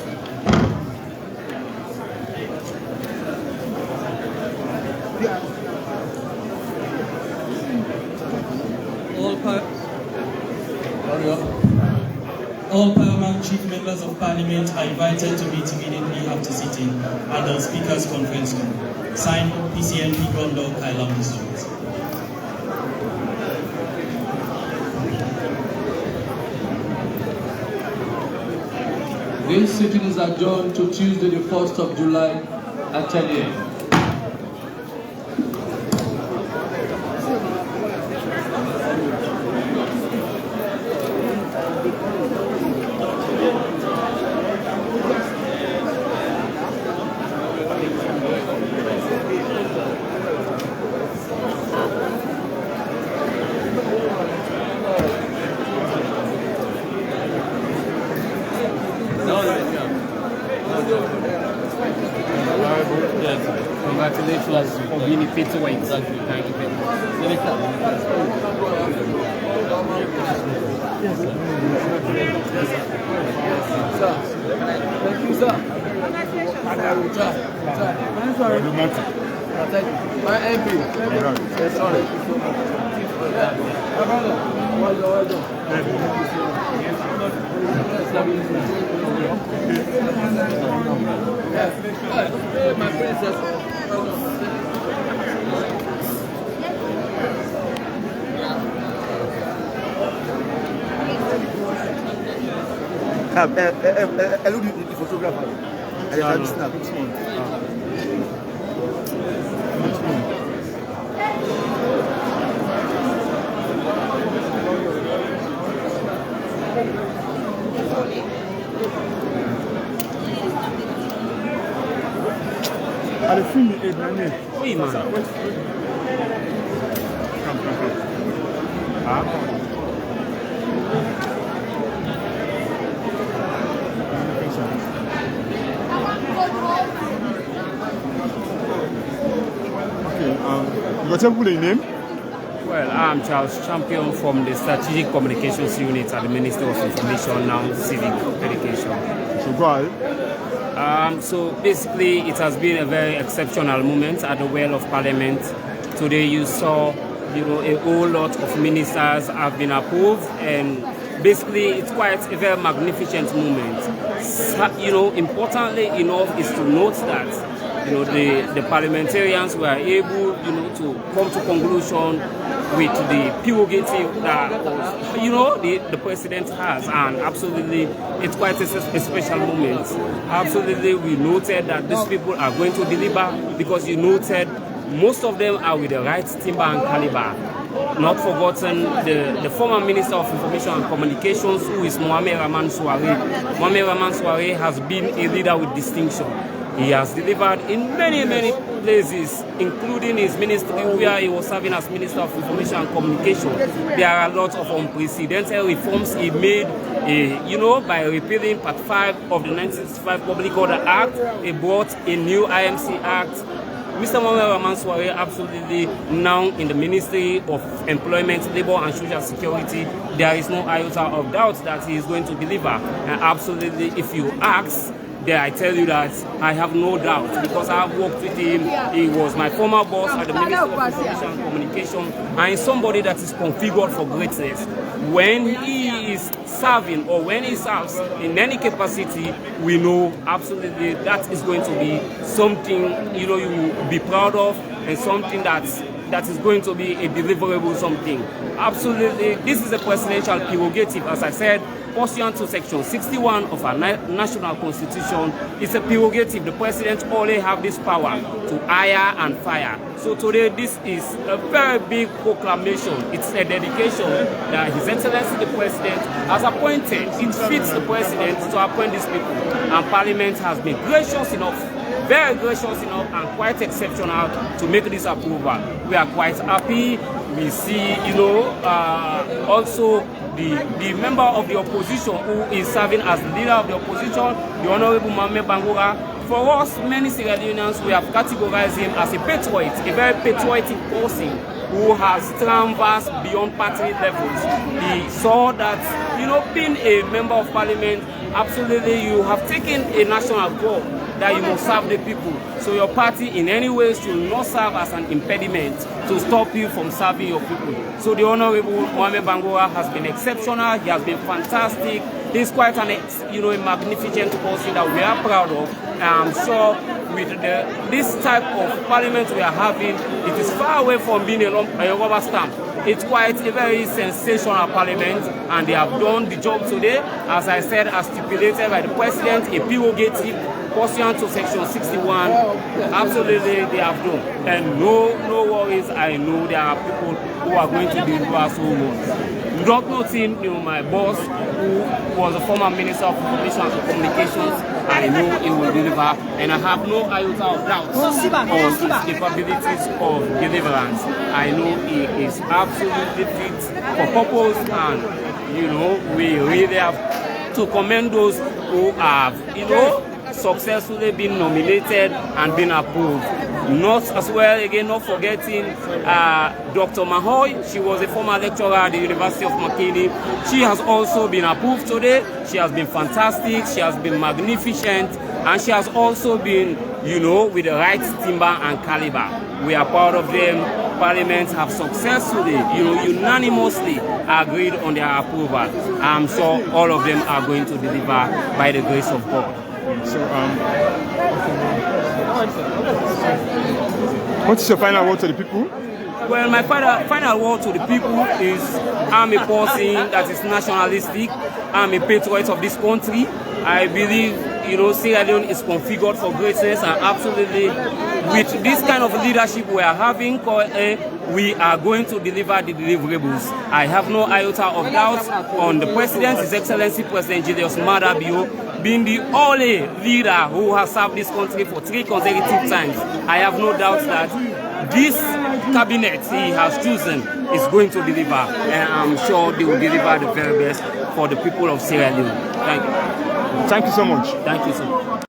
All Paramount Chief Members of Parliament are invited to meet immediately after sitting at the Speaker's Conference Room. Signed, PCNP Gondo, Kailam District. This sitting is adjourned to Tuesday, the 1st of July at 10 a.m. Congratulations for being a featherweight. Thank you very much. Thank you, sir. My MP. Sorry. My brother. Well done. my predecessor. Hello, the photographer. I snap. Allez, filme et Daniel. Oui, man. Ah. Okay, what's your name? Well, I'm Charles Champion from the Strategic Communications Unit at the Ministry of Information, now Civic Education. So go ahead. So basically, it has been a very exceptional moment at the Well of Parliament. Today you saw, a whole lot of ministers have been approved, and basically it's quite a very magnificent moment. Importantly enough is to note that the parliamentarians were able, to come to conclusion with the prerogative that the president has, and absolutely it's quite a special moment. Absolutely, we noted that these people are going to deliver, because you noted most of them are with the right timber and caliber. Not forgotten the former Minister of Information and Communications, who is Mohamed Rahman Souare. Mohamed Rahman Souare has been a leader with distinction. He has delivered in many, many places, including his ministry where he was serving as Minister of Information and Communication. There are a lot of unprecedented reforms he made, by repealing Part 5 of the 1965 Public Order Act. He brought a new IMC Act. Mr. Mohamed Rahman Souare absolutely now in the Ministry of Employment, Labour and Social Security. There is no iota of doubt that he is going to deliver. And absolutely, if you ask, there I tell you that I have no doubt, because I have worked with him. He was my former boss at the Ministry of Information and Communication, and he's somebody that is configured for greatness. When he is serving, or when he serves in any capacity, we know absolutely that is going to be something you will be proud of, and something that is going to be a deliverable something. Absolutely, this is a presidential prerogative, as I said, pursuant to Section 61 of our national constitution. It's a prerogative. The president only have this power to hire and fire. So today, this is a very big proclamation. It's a dedication that His Excellency the President has appointed. It fits the president to appoint these people, and Parliament has been gracious enough, very gracious enough, and quite exceptional to make this approval. We are quite happy. We see, also the member of the opposition who is serving as the leader of the opposition, the Honorable Mohamed Bangura. For us, many Sierra Leoneans, we have categorized him as a patriot, a very patriotic person who has traversed beyond party levels. He saw that, being a member of Parliament, absolutely you have taken a national goal that you must serve the people. So your party in any way should not serve as an impediment to stop you from serving your people. So the Honorable Mohamed Bangura has been exceptional. He has been fantastic. He's quite an a magnificent person that we are proud of. And I'm sure with this type of parliament we are having, it is far away from being a rubber stamp. It's quite a very sensational parliament, and they have done the job today, as I said, as stipulated by the president, a prerogative pursuant to Section 61. Absolutely, they have done. And no worries, I know there are people who are going to deliver so much. Without noting, my boss, who was a former Minister of Information and Communications, I know he will deliver, and I have no iota of doubt on his capabilities of deliverance. I know he is absolutely fit for purpose, and we really have to commend those who have, successfully been nominated and been approved. Not as well, again, not forgetting Dr. Mahoy. She was a former lecturer at the University of McKinney. She has also been approved today. She has been fantastic. She has been magnificent. And she has also been, with the right timber and caliber. We are proud of them. Parliament have successfully, unanimously agreed on their approval. I'm sure all of them are going to deliver by the grace of God. So, What is your final word to the people? Well, my final word to the people is I'm a person that is nationalistic. I'm a patriot of this country. I believe, Sierra Leone is configured for greatness, and absolutely with this kind of leadership we are having, we are going to deliver the deliverables. I have no iota of doubt on the President, His Excellency President Julius Maada Bio, being the only leader who has served this country for 3 consecutive times. I have no doubt that this cabinet he has chosen is going to deliver, and I'm sure they will deliver the very best for the people of Sierra Leone. Thank you. Thank you so much. Thank you so much.